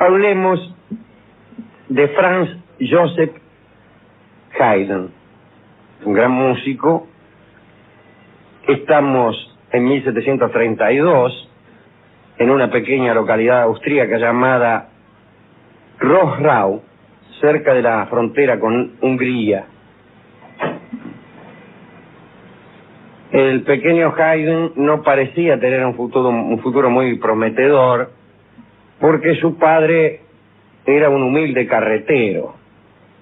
hablemos de Franz Joseph Haydn, un gran músico. Estamos en 1732 en una pequeña localidad austríaca llamada Rohrau, cerca de la frontera con Hungría. El pequeño Haydn no parecía tener un futuro muy prometedor, porque su padre era un humilde carretero.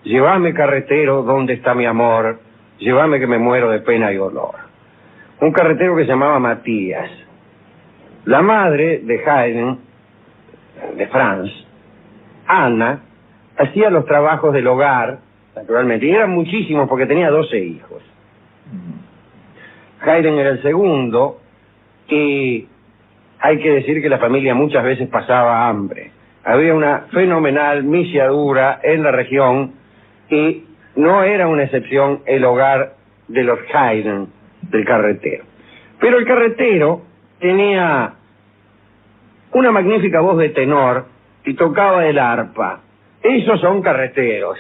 Llévame, carretero, ¿dónde está mi amor? Llévame que me muero de pena y dolor. Un carretero que se llamaba Matías. La madre de Haydn, de Franz, Anna, hacía los trabajos del hogar, naturalmente, y eran muchísimos porque tenía 12 hijos. Haydn era el segundo, y hay que decir que la familia muchas veces pasaba hambre. Había una fenomenal misiadura en la región, y no era una excepción el hogar de los Haydn, del carretero. Pero el carretero tenía una magnífica voz de tenor y tocaba el arpa. Esos son carreteros.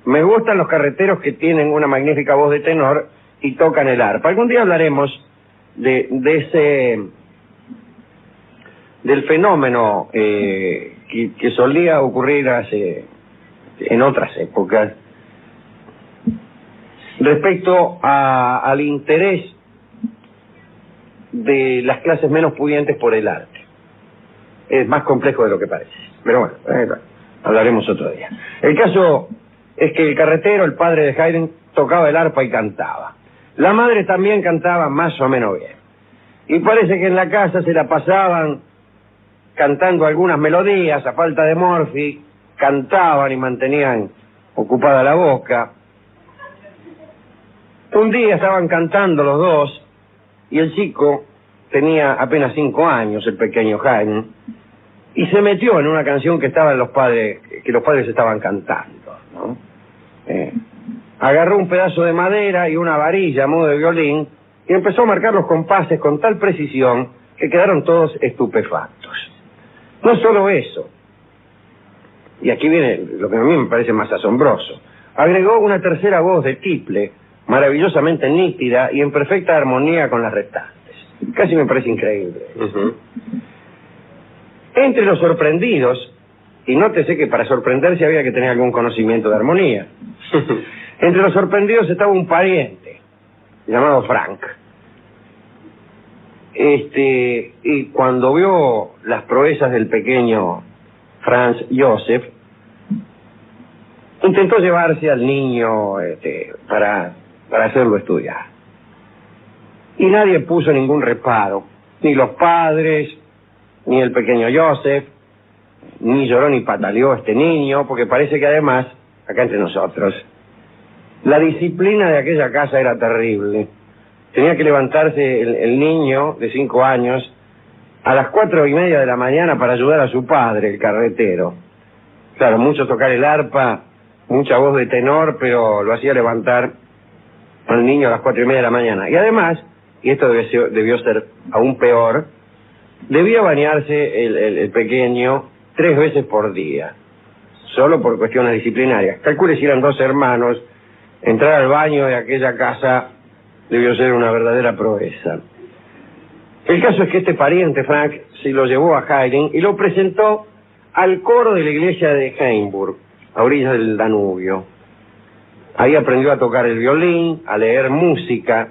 Me gustan los carreteros que tienen una magnífica voz de tenor y tocan el arpa. Algún día hablaremos del fenómeno que solía ocurrir en otras épocas respecto al interés de las clases menos pudientes por el arte. Es más complejo de lo que parece, pero bueno, hablaremos otro día. El caso es que el carretero, el padre de Haydn, tocaba el arpa y cantaba. La madre también cantaba más o menos bien. Y parece que en la casa se la pasaban cantando algunas melodías, a falta de morfi, cantaban y mantenían ocupada la boca. Un día estaban cantando los dos, y el chico tenía apenas 5 años, el pequeño Haydn, y se metió en una canción que estaban los padres estaban cantando, ¿no? Agarró un pedazo de madera y una varilla a modo de violín y empezó a marcar los compases con tal precisión que quedaron todos estupefactos. No solo eso, y aquí viene lo que a mí me parece más asombroso, agregó una tercera voz de tiple, maravillosamente nítida y en perfecta armonía con las restantes. Casi me parece increíble. Entre los sorprendidos, y nótese que para sorprenderse había que tener algún conocimiento de armonía, entre los sorprendidos estaba un pariente llamado Frank. Y cuando vio las proezas del pequeño Franz Joseph, intentó llevarse al niño para hacerlo estudiar. Y nadie puso ningún reparo, ni los padres, ni el pequeño Joseph, ni lloró ni pataleó este niño, porque parece que además, acá entre nosotros, la disciplina de aquella casa era terrible. Tenía que levantarse el niño de 5 años a las 4:30 de la mañana para ayudar a su padre, el carretero. Claro, mucho tocar el arpa, mucha voz de tenor, pero lo hacía levantar al niño a las 4:30 de la mañana. Y además, y esto debió ser aún peor, debía bañarse el pequeño 3 veces por día, solo por cuestiones disciplinarias. Calcule si eran 2 hermanos, entrar al baño de aquella casa debió ser una verdadera proeza. El caso es que este pariente, Frank, se lo llevó a Haydn y lo presentó al coro de la iglesia de Heimburg, a orillas del Danubio. Ahí aprendió a tocar el violín, a leer música,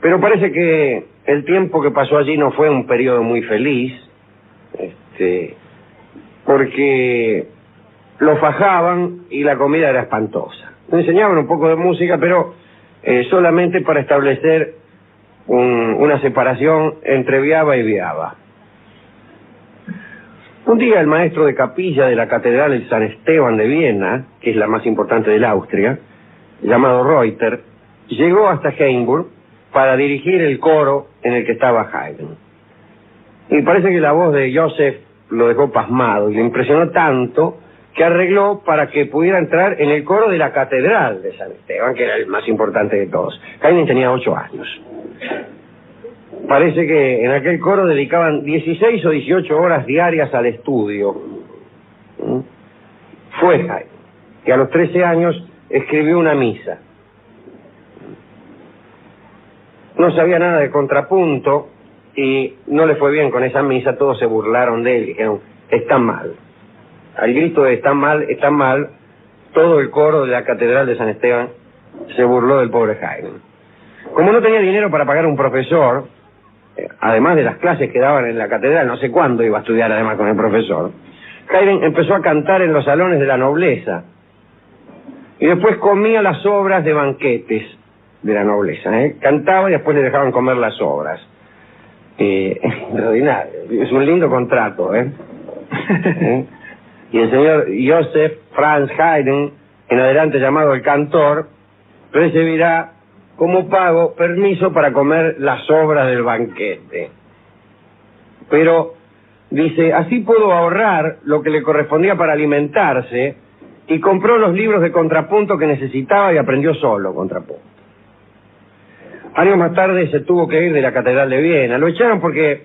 pero parece que el tiempo que pasó allí no fue un periodo muy feliz, porque lo fajaban y la comida era espantosa. Le enseñaban un poco de música, pero solamente para establecer una separación entre viaba y viaba. Un día el maestro de capilla de la catedral de San Esteban de Viena, que es la más importante del Austria, llamado Reuter, llegó hasta Heimburg para dirigir el coro en el que estaba Haydn. Y parece que la voz de Joseph lo dejó pasmado y le impresionó tanto que arregló para que pudiera entrar en el coro de la catedral de San Esteban, que era el más importante de todos. Haydn tenía 8 años. Parece que en aquel coro dedicaban 16 o 18 horas diarias al estudio. fue Haydn, que a los 13 años escribió una misa. No sabía nada de contrapunto y no le fue bien con esa misa. Todos se burlaron de él, dijeron, está mal. Al grito de está mal, todo el coro de la Catedral de San Esteban se burló del pobre Haydn. Como no tenía dinero para pagar un profesor, además de las clases que daban en la catedral, no sé cuándo iba a estudiar además con el profesor, Haydn empezó a cantar en los salones de la nobleza y después comía las obras de banquetes de la nobleza, cantaba y después le dejaban comer las obras. Extraordinario, es un lindo contrato, Y el señor Joseph Franz Haydn, en adelante llamado el cantor, recibirá como pago permiso para comer las obras del banquete. Pero, dice, así pudo ahorrar lo que le correspondía para alimentarse y compró los libros de contrapunto que necesitaba y aprendió solo contrapunto. Años más tarde se tuvo que ir de la Catedral de Viena. Lo echaron porque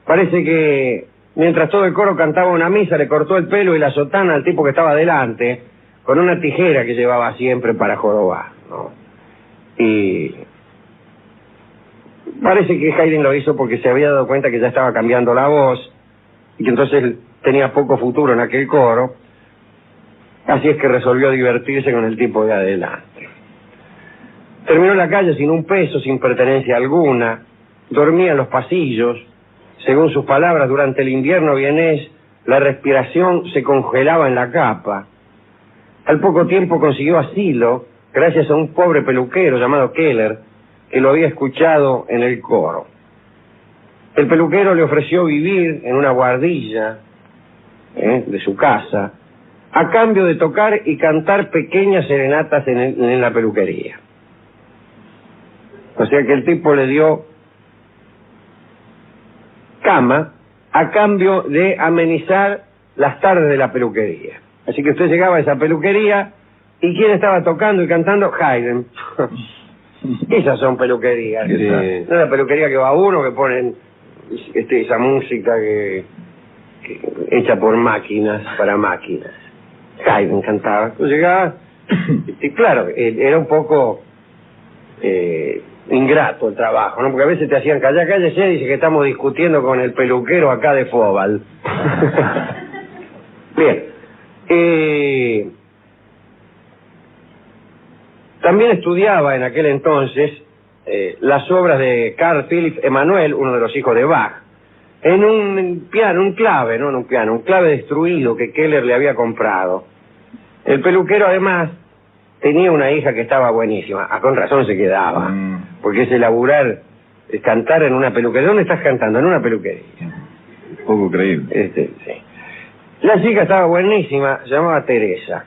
parece que mientras todo el coro cantaba una misa le cortó el pelo y la sotana al tipo que estaba delante con una tijera que llevaba siempre para jorobar, ¿no? Y parece que Haydn lo hizo porque se había dado cuenta que ya estaba cambiando la voz y que entonces tenía poco futuro en aquel coro. Así es que resolvió divertirse con el tipo de adelante. Terminó en la calle sin un peso, sin pertenencia alguna, dormía en los pasillos. Según sus palabras, durante el invierno vienés la respiración se congelaba en la capa. Al poco tiempo consiguió asilo gracias a un pobre peluquero llamado Keller, que lo había escuchado en el coro. El peluquero le ofreció vivir en una buhardilla de su casa, a cambio de tocar y cantar pequeñas serenatas en la peluquería. O sea que el tipo le dio cama a cambio de amenizar las tardes de la peluquería. Así que usted llegaba a esa peluquería y ¿quién estaba tocando y cantando? Haydn. Esas son peluquerías. Sí. No es la peluquería que va uno, que ponen esa música que hecha por máquinas, para máquinas. Haydn cantaba. Entonces llegaba y claro, era un poco ingrato el trabajo, ¿no? Porque a veces te hacían callar, cállese, dice que estamos discutiendo con el peluquero acá de Fóbal. Bien. También estudiaba en aquel entonces las obras de Carl Philipp Emanuel, uno de los hijos de Bach, en un piano, un clave, no en un piano, un clave destruido que Keller le había comprado. El peluquero además tenía una hija que estaba buenísima, con razón se quedaba, porque ese laburar, cantar en una peluquería. ¿Dónde estás cantando? En una peluquería. Poco creíble. Sí. La chica estaba buenísima, se llamaba Teresa,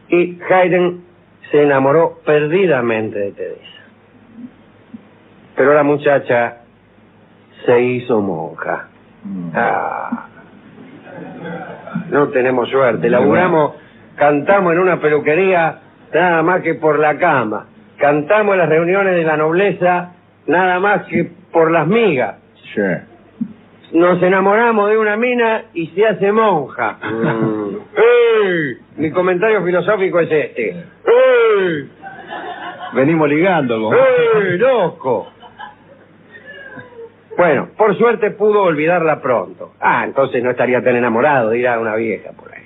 y Haydn se enamoró perdidamente de Teresa. Pero la muchacha se hizo monja. No tenemos suerte, laburamos, cantamos en una peluquería nada más que por la cama, cantamos en las reuniones de la nobleza nada más que por las migas. Sí. Nos enamoramos de una mina y se hace monja. ¡Ey! Mi comentario filosófico es este. ¡Ey! Venimos ligando. ¡Ey, loco! Bueno, por suerte pudo olvidarla pronto. Entonces no estaría tan enamorado, dirá una vieja por ahí.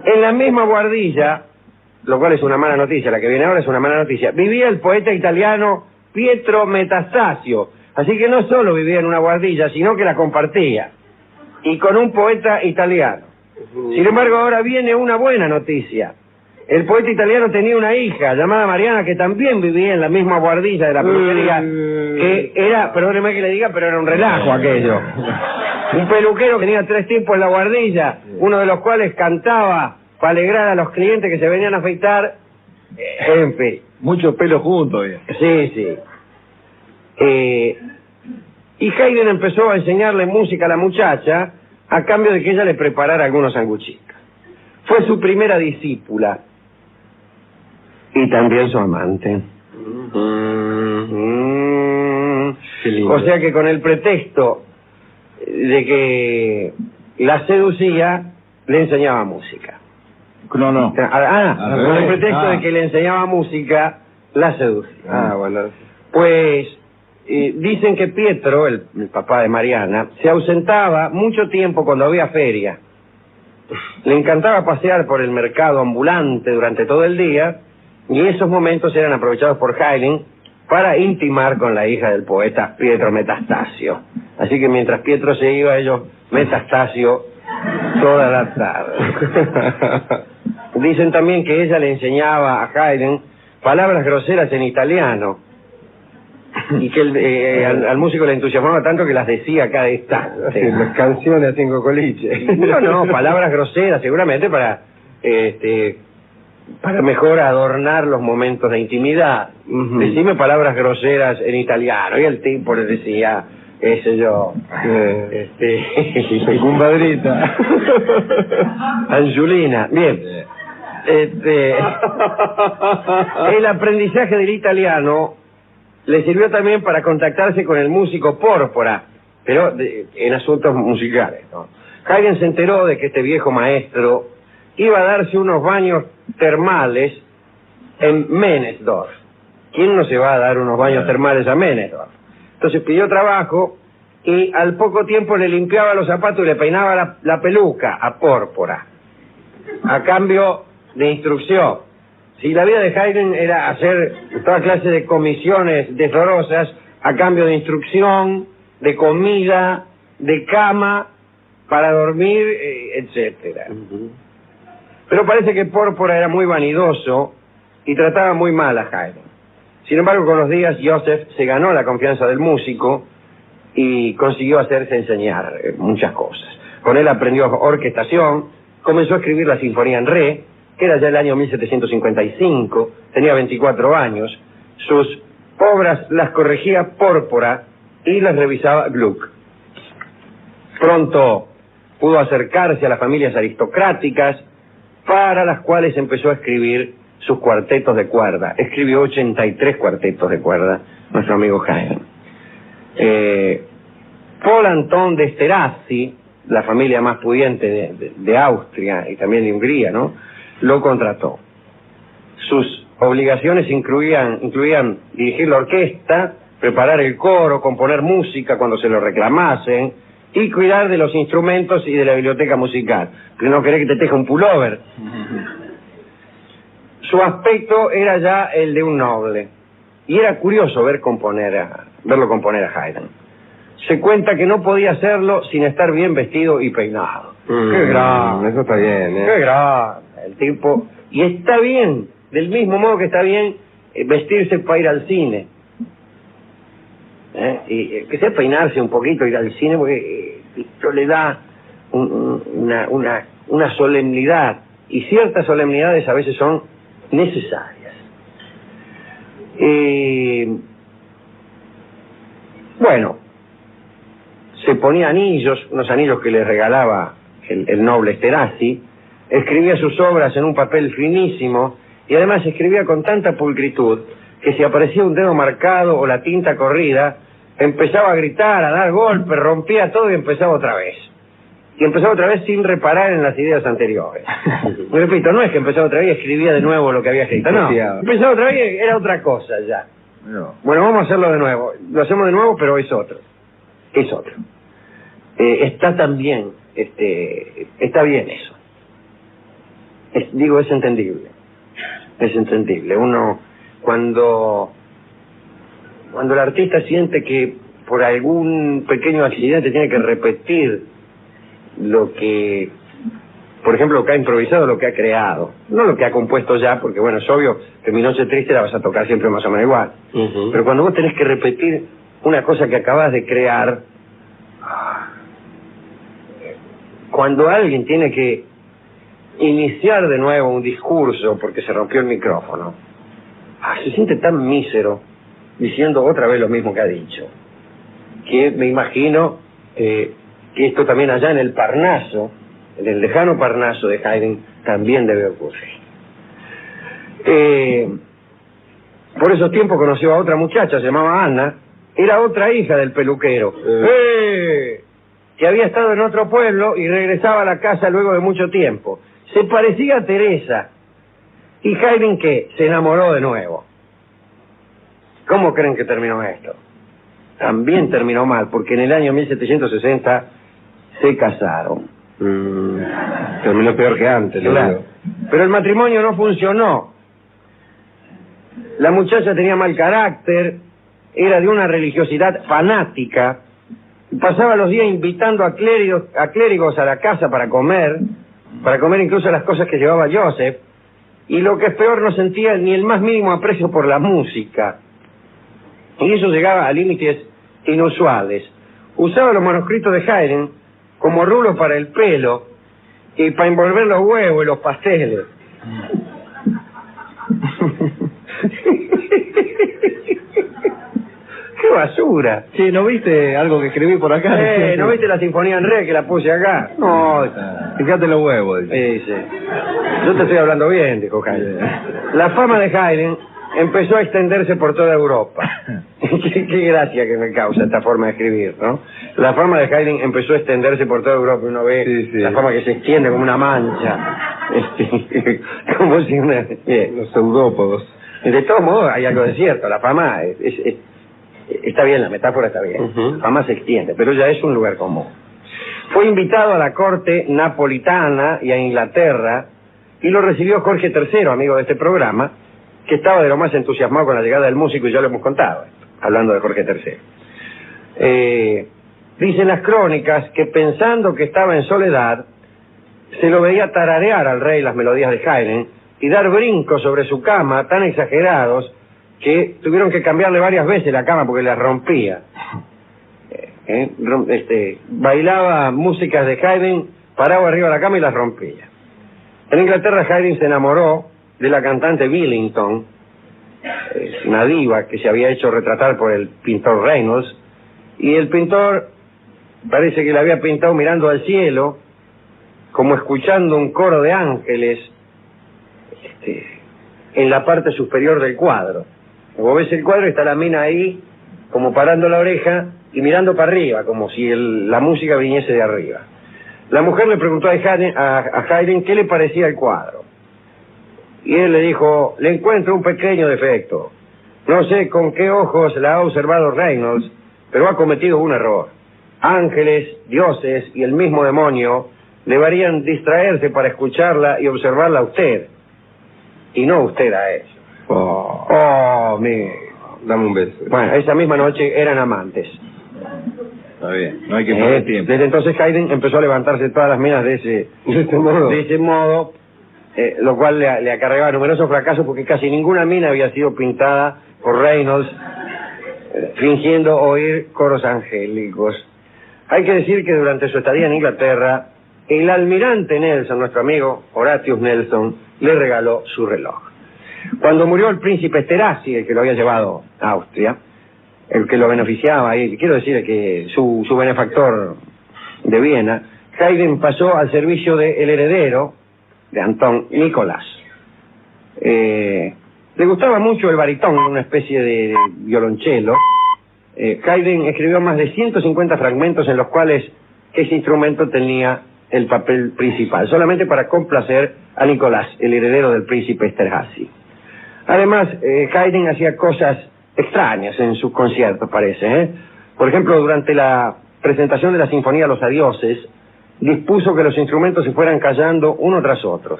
En la misma buhardilla, lo cual es una mala noticia, la que viene ahora es una mala noticia, vivía el poeta italiano Pietro Metastasio. Así que no solo vivía en una buhardilla, sino que la compartía. Y con un poeta italiano. Sin embargo, ahora viene una buena noticia. El poeta italiano tenía una hija llamada Mariana que también vivía en la misma buhardilla de la peluquería, que era, perdóneme que le diga, pero era un relajo aquello. Un peluquero que tenía 3 tipos en la buhardilla, uno de los cuales cantaba para alegrar a los clientes que se venían a afeitar. En fin. Muchos pelos juntos. Sí. Y Haydn empezó a enseñarle música a la muchacha a cambio de que ella le preparara algunos sanguchitos. Fue su primera discípula y también su amante. Qué lindo. O sea que con el pretexto de que la seducía, le enseñaba música. No. Con el pretexto de que le enseñaba música, la seducía. Bueno. Pues dicen que Pietro, el papá de Mariana, se ausentaba mucho tiempo cuando había feria. Le encantaba pasear por el mercado ambulante durante todo el día, y esos momentos eran aprovechados por Haydn para intimar con la hija del poeta Pietro Metastasio. Así que mientras Pietro se iba, ellos Metastasio toda la tarde. Dicen también que ella le enseñaba a Haydn palabras groseras en italiano, y que al músico le entusiasmaba tanto que las decía a cada instante. Las canciones a cinco coliches. No, palabras groseras seguramente para mejor adornar los momentos de intimidad. Decime palabras groseras en italiano, y el tipo le decía, ese yo, compadrita. Angiolina. Bien. El aprendizaje del italiano le sirvió también para contactarse con el músico Pórpora, pero en asuntos musicales, ¿no? Haydn se enteró de que este viejo maestro iba a darse unos baños termales en Menesdorf. ¿Quién no se va a dar unos baños termales a Menesdorf? Entonces pidió trabajo y al poco tiempo le limpiaba los zapatos y le peinaba la peluca a Pórpora, a cambio de instrucción. Si la vida de Haydn era hacer toda clase de comisiones desorosas a cambio de instrucción, de comida, de cama para dormir, etcétera. Pero parece que Pórpora era muy vanidoso y trataba muy mal a Haydn. Sin embargo, con los días, Joseph se ganó la confianza del músico y consiguió hacerse enseñar muchas cosas. Con él aprendió orquestación, comenzó a escribir la Sinfonía en Re, que era ya el año 1755, tenía 24 años. Sus obras las corregía Pórpora y las revisaba Gluck. Pronto pudo acercarse a las familias aristocráticas, para las cuales empezó a escribir sus cuartetos de cuerda. Escribió 83 cuartetos de cuerda, nuestro amigo Haydn. Paul Anton de Esterházy, la familia más pudiente de Austria y también de Hungría, ¿no?, lo contrató. Sus obligaciones incluían dirigir la orquesta, preparar el coro, componer música cuando se lo reclamasen y cuidar de los instrumentos y de la biblioteca musical. Que no querés que te teja un pullover. Su aspecto era ya el de un noble y era curioso verlo componer a Haydn. Se cuenta que no podía hacerlo sin estar bien vestido y peinado. ¡Qué grande! Eso está bien, ¿eh? ¡Qué grande! El tipo... Y está bien, del mismo modo que está bien vestirse para ir al cine. Y que sea peinarse un poquito, ir al cine, porque esto le da una solemnidad. Y ciertas solemnidades a veces son necesarias. Bueno, se ponía anillos, unos anillos que le regalaba el noble Esterházy, escribía sus obras en un papel finísimo y además escribía con tanta pulcritud que si aparecía un dedo marcado o la tinta corrida, empezaba a gritar, a dar golpes, rompía todo y empezaba otra vez. Y empezaba otra vez sin reparar en las ideas anteriores. Repito, no es que empezaba otra vez y escribía de nuevo lo que había escrito, no. Empezaba otra vez y era otra cosa ya. No. Bueno, vamos a hacerlo de nuevo. Lo hacemos de nuevo, pero es otro. Es otro. Está también, está bien eso. Es entendible. Es entendible. Uno, cuando el artista siente que por algún pequeño accidente tiene que repetir lo que, por ejemplo, lo que ha improvisado, lo que ha creado, no lo que ha compuesto ya, porque bueno, es obvio que Mi Noche Triste la vas a tocar siempre más o menos igual. Pero cuando vos tenés que repetir una cosa que acabas de crear, cuando alguien tiene que iniciar de nuevo un discurso porque se rompió el micrófono, se siente tan mísero diciendo otra vez lo mismo que ha dicho, que me imagino que esto también allá en el Parnaso, en el lejano Parnaso de Haydn, también debe ocurrir. Por esos tiempos conoció a otra muchacha, se llamaba Ana, era otra hija del peluquero, que había estado en otro pueblo y regresaba a la casa luego de mucho tiempo. se parecía a Teresa. Y Haydn, ¿qué? Se enamoró de nuevo. ¿Cómo creen que terminó esto? También terminó mal, porque en el año 1760 se casaron. Terminó peor que antes, Claro. Pero el matrimonio no funcionó. La muchacha tenía mal carácter, era de una religiosidad fanática, pasaba los días invitando a clérigos a la casa para comer incluso las cosas que llevaba Joseph, y lo que es peor, no sentía ni el más mínimo aprecio por la música. Y eso llegaba a límites inusuales. Usaba los manuscritos de Haydn como rulos para el pelo y para envolver los huevos y los pasteles. ¡Qué basura! Sí, ¿no viste algo que escribí por acá? ¿No viste la sinfonía en re que la puse acá? No, fíjate los huevos. sí. Yo te estoy hablando bien, dijo Haydn. La fama de Haydn empezó a extenderse por toda Europa. Qué gracia que me causa esta forma de escribir, ¿no? La fama de Haydn empezó a extenderse por toda Europa. Uno ve la fama que se extiende como una mancha. Como si una... Los pseudópodos. De todos modos, hay algo de cierto. La fama está bien, la metáfora está bien. La fama se extiende, pero ya es un lugar común. Fue invitado a la corte napolitana y a Inglaterra, y lo recibió Jorge III, amigo de este programa, que estaba de lo más entusiasmado con la llegada del músico, y ya lo hemos contado, hablando de Jorge III. Dicen las crónicas que pensando que estaba en soledad, se lo veía tararear al rey las melodías de Haydn y dar brincos sobre su cama tan exagerados que tuvieron que cambiarle varias veces la cama porque las rompía. Bailaba músicas de Haydn, paraba arriba de la cama y las rompía. En Inglaterra, Haydn se enamoró de la cantante Billington, una diva que se había hecho retratar por el pintor Reynolds, y el pintor parece que la había pintado mirando al cielo, como escuchando un coro de ángeles en la parte superior del cuadro. Vos ves el cuadro y está la mina ahí, como parando la oreja y mirando para arriba, como si la música viniese de arriba. La mujer le preguntó a Haydn qué le parecía el cuadro. Y él le dijo, le encuentro un pequeño defecto. No sé con qué ojos la ha observado Reynolds, pero ha cometido un error. Ángeles, dioses y el mismo demonio deberían distraerse para escucharla y observarla a usted, y no usted a ella. Dame un beso. Bueno, esa misma noche eran amantes. Está bien, no hay que perder tiempo. Desde entonces Haydn empezó a levantarse todas las minas de ese modo, lo cual le acarreaba numerosos fracasos porque casi ninguna mina había sido pintada por Reynolds fingiendo oír coros angélicos. Hay que decir que durante su estadía en Inglaterra, el almirante Nelson, nuestro amigo Horatius Nelson, le regaló su reloj. Cuando murió el príncipe Esterhazy, el que lo había llevado a Austria, el que lo beneficiaba, y quiero decir que su benefactor de Viena, Haydn pasó al servicio del heredero de Anton, Nicolás. Le gustaba mucho el baritón, una especie de violonchelo. Haydn escribió más de 150 fragmentos en los cuales ese instrumento tenía el papel principal, solamente para complacer a Nicolás, el heredero del príncipe Esterhazy. Además, Haydn hacía cosas extrañas en sus conciertos, parece. Por ejemplo, durante la presentación de la Sinfonía Los Adioses, dispuso que los instrumentos se fueran callando uno tras otro.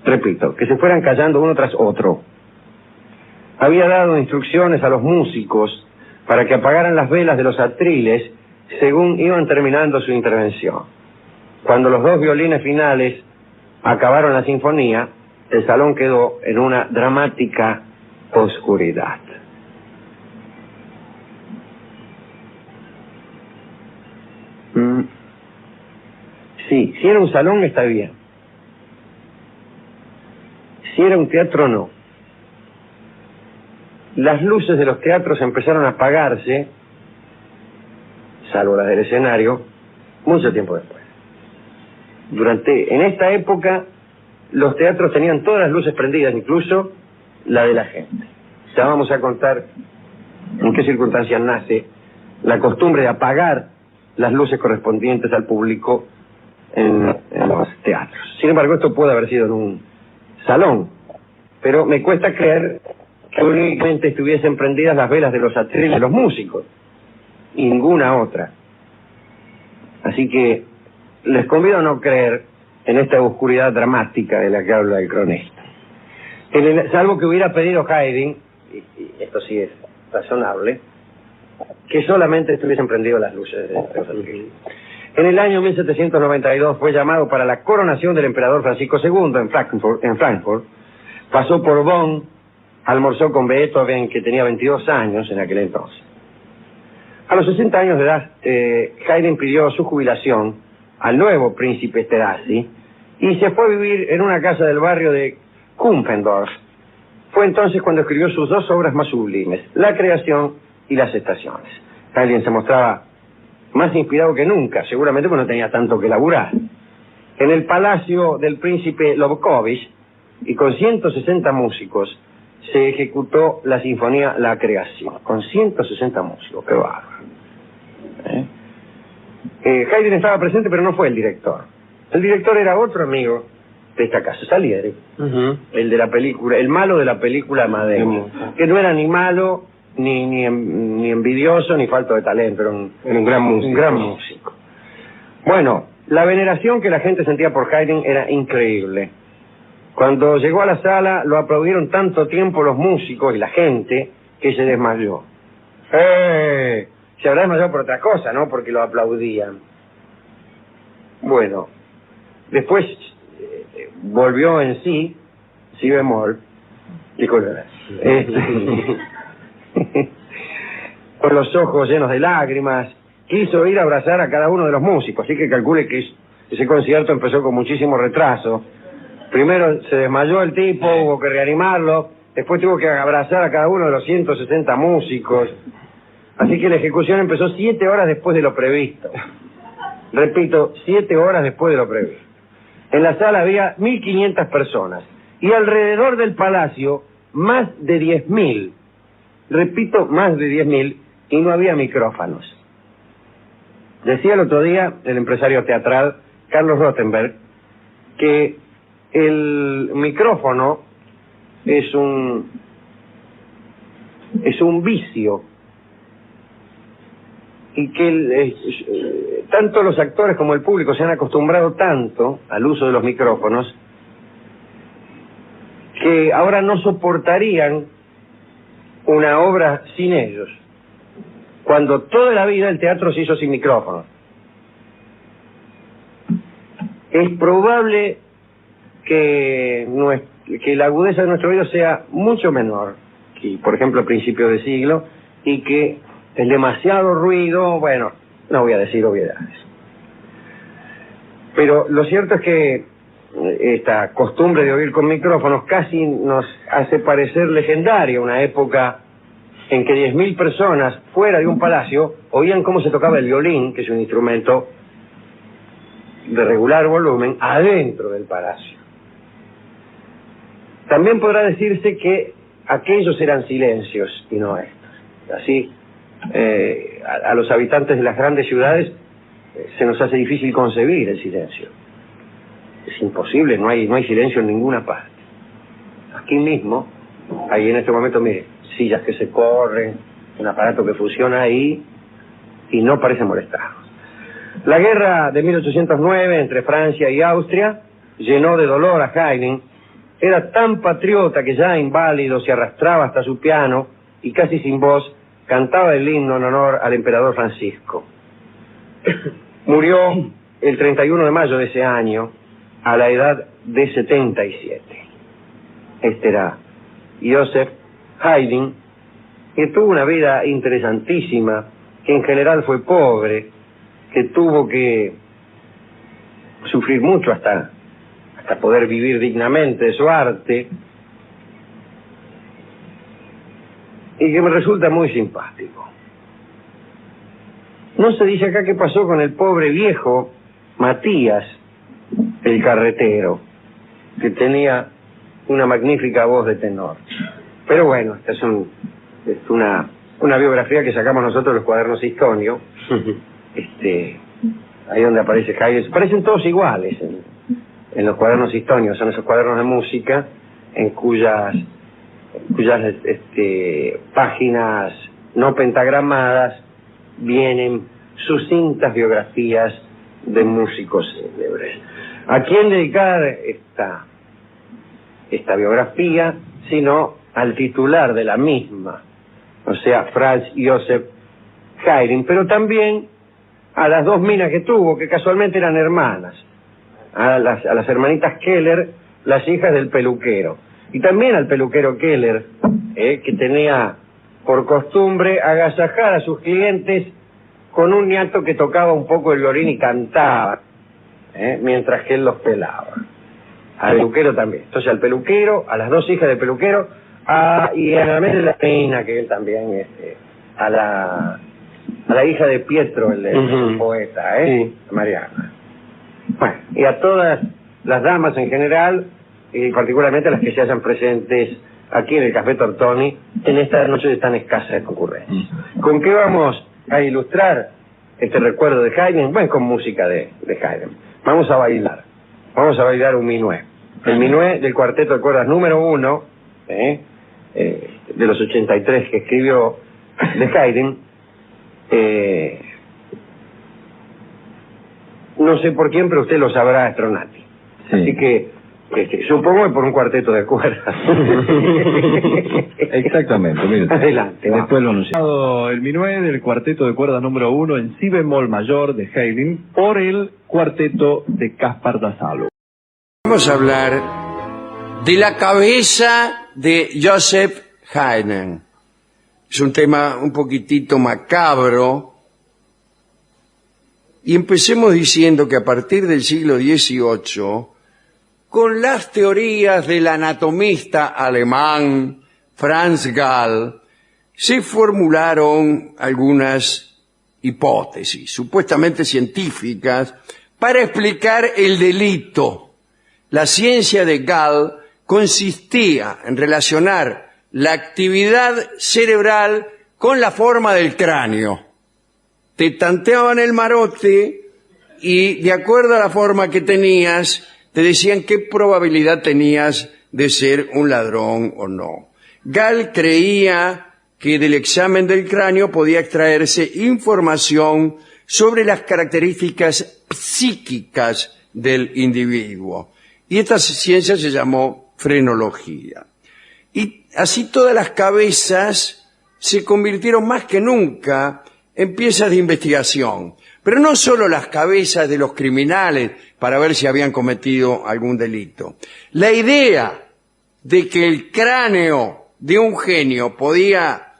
Repito, que se fueran callando uno tras otro. Había dado instrucciones a los músicos para que apagaran las velas de los atriles según iban terminando su intervención. Cuando los dos violines finales acabaron la sinfonía, el salón quedó en una dramática oscuridad. Sí, si era un salón está bien. Si era un teatro, no. Las luces de los teatros empezaron a apagarse, salvo las del escenario, mucho tiempo después. En esta época, los teatros tenían todas las luces prendidas, incluso la de la gente. Ya vamos a contar en qué circunstancias nace la costumbre de apagar las luces correspondientes al público en los teatros. Sin embargo, esto puede haber sido en un salón, pero me cuesta creer que únicamente estuviesen prendidas las velas de los atriles de los músicos y ninguna otra. Así que les convido a no creer en esta oscuridad dramática de la que habla el cronista. Salvo que hubiera pedido Haydn, y esto sí es razonable, que solamente estuviesen prendidas las luces de los atriles. En el año 1792 fue llamado para la coronación del emperador Francisco II en Frankfurt. Pasó por Bonn, almorzó con Beethoven, que tenía 22 años en aquel entonces. A los 60 años de edad, Haydn pidió su jubilación al nuevo príncipe Esterhazy y se fue a vivir en una casa del barrio de Kumpendorf. Fue entonces cuando escribió sus dos obras más sublimes, La creación y Las estaciones. Haydn se mostraba más inspirado que nunca, seguramente porque no tenía tanto que laburar. En el palacio del príncipe Lobkowicz, y con 160 músicos, se ejecutó la sinfonía La creación, con 160 músicos, qué bárbaro. Haydn estaba presente, pero no fue el director. El director era otro amigo de esta casa, Salieri, el de la película, el malo de la película Amadeus, que no era ni malo, ni envidioso, ni falto de talento, era un gran músico. Bueno, la veneración que la gente sentía por Haydn era increíble. Cuando llegó a la sala, lo aplaudieron tanto tiempo los músicos y la gente que se desmayó. Se habrá desmayado por otra cosa, ¿no? Porque lo aplaudían. Bueno, después volvió en sí, si bemol, con los ojos llenos de lágrimas, quiso ir a abrazar a cada uno de los músicos, así que calcule que ese concierto empezó con muchísimo retraso. Primero se desmayó el tipo, hubo que reanimarlo, después tuvo que abrazar a cada uno de los 160 músicos, así que la ejecución empezó 7 horas después de lo previsto. Repito, 7 horas después de lo previsto. En la sala había 1.500 personas y alrededor del palacio más de 10.000. Repito, más de 10.000, y no había micrófonos. Decía el otro día el empresario teatral Carlos Rothenberg que el micrófono es un vicio y que tanto los actores como el público se han acostumbrado tanto al uso de los micrófonos que ahora no soportarían una obra sin ellos, cuando toda la vida el teatro se hizo sin micrófonos. Es probable que la agudeza de nuestro oído sea mucho menor que, por ejemplo, a principios de siglo, y que el demasiado ruido, bueno, no voy a decir obviedades. Pero lo cierto es que esta costumbre de oír con micrófonos casi nos hace parecer legendaria una época en que 10.000 personas fuera de un palacio oían cómo se tocaba el violín, que es un instrumento de regular volumen, adentro del palacio. También podrá decirse que aquellos eran silencios y no estos. Así, a los habitantes de las grandes ciudades se nos hace difícil concebir el silencio. Es imposible, no hay silencio en ninguna parte. Aquí mismo, ahí en este momento, mire, sillas que se corren, un aparato que funciona ahí y no parece molestarnos. La guerra de 1809 entre Francia y Austria llenó de dolor a Haydn. Era tan patriota que ya inválido se arrastraba hasta su piano y casi sin voz cantaba el himno en honor al emperador Francisco. Murió el 31 de mayo de ese año a la edad de 77. Este era Joseph Haydn, que tuvo una vida interesantísima, que en general fue pobre, que tuvo que sufrir mucho hasta poder vivir dignamente de su arte, y que me resulta muy simpático. No se dice acá qué pasó con el pobre viejo Matías, el carretero, que tenía una magnífica voz de tenor. Pero bueno, esta es una biografía que sacamos nosotros los cuadernos Histonio, ahí donde aparece Haydn. Parecen todos iguales en los cuadernos históricos, son esos cuadernos de música en cuyas páginas no pentagramadas vienen sucintas biografías de músicos célebres. ¿A quién dedicar esta biografía? Sino al titular de la misma, o sea, Franz Joseph Haydn, pero también a las dos minas que tuvo, que casualmente eran hermanas, a las hermanitas Keller, las hijas del peluquero, y también al peluquero Keller, que tenía por costumbre agasajar a sus clientes con un niato que tocaba un poco el violín y cantaba, mientras que él los pelaba. Al peluquero también. Entonces al peluquero, a las dos hijas del peluquero, y a la mina, que él también, a la hija de Pietro, el poeta, sí, Mariana. Bueno, y a todas las damas en general, y particularmente a las que se hacen presentes aquí en el Café Tortoni, en esta noche de tan escasa concurrencia. ¿Con qué vamos a ilustrar este recuerdo de Haydn? Bueno, con música de Haydn. Vamos a bailar un minué. El minué del cuarteto de cuerdas número 1, de los 83 que escribió de Haydn. No sé por quién, pero usted lo sabrá, Stronati. Sí. Así que supongo que por un cuarteto de cuerdas. Exactamente, mire. Adelante. Después lo anunciado el minué del cuarteto de cuerdas número 1 en si bemol mayor de Haydn por el cuarteto de Caspar da Salo. Vamos a hablar de la cabeza de Joseph Haydn. Es un tema un poquitito macabro. Y empecemos diciendo que a partir del siglo XVIII, con las teorías del anatomista alemán Franz Gall, se formularon algunas hipótesis, supuestamente científicas, para explicar el delito. La ciencia de Gall consistía en relacionar la actividad cerebral con la forma del cráneo. Te tanteaban el marote y de acuerdo a la forma que tenías, te decían qué probabilidad tenías de ser un ladrón o no. Gall creía que del examen del cráneo podía extraerse información sobre las características psíquicas del individuo. Y esta ciencia se llamó frenología. Y así todas las cabezas se convirtieron más que nunca en piezas de investigación. Pero no solo las cabezas de los criminales para ver si habían cometido algún delito. La idea de que el cráneo de un genio podía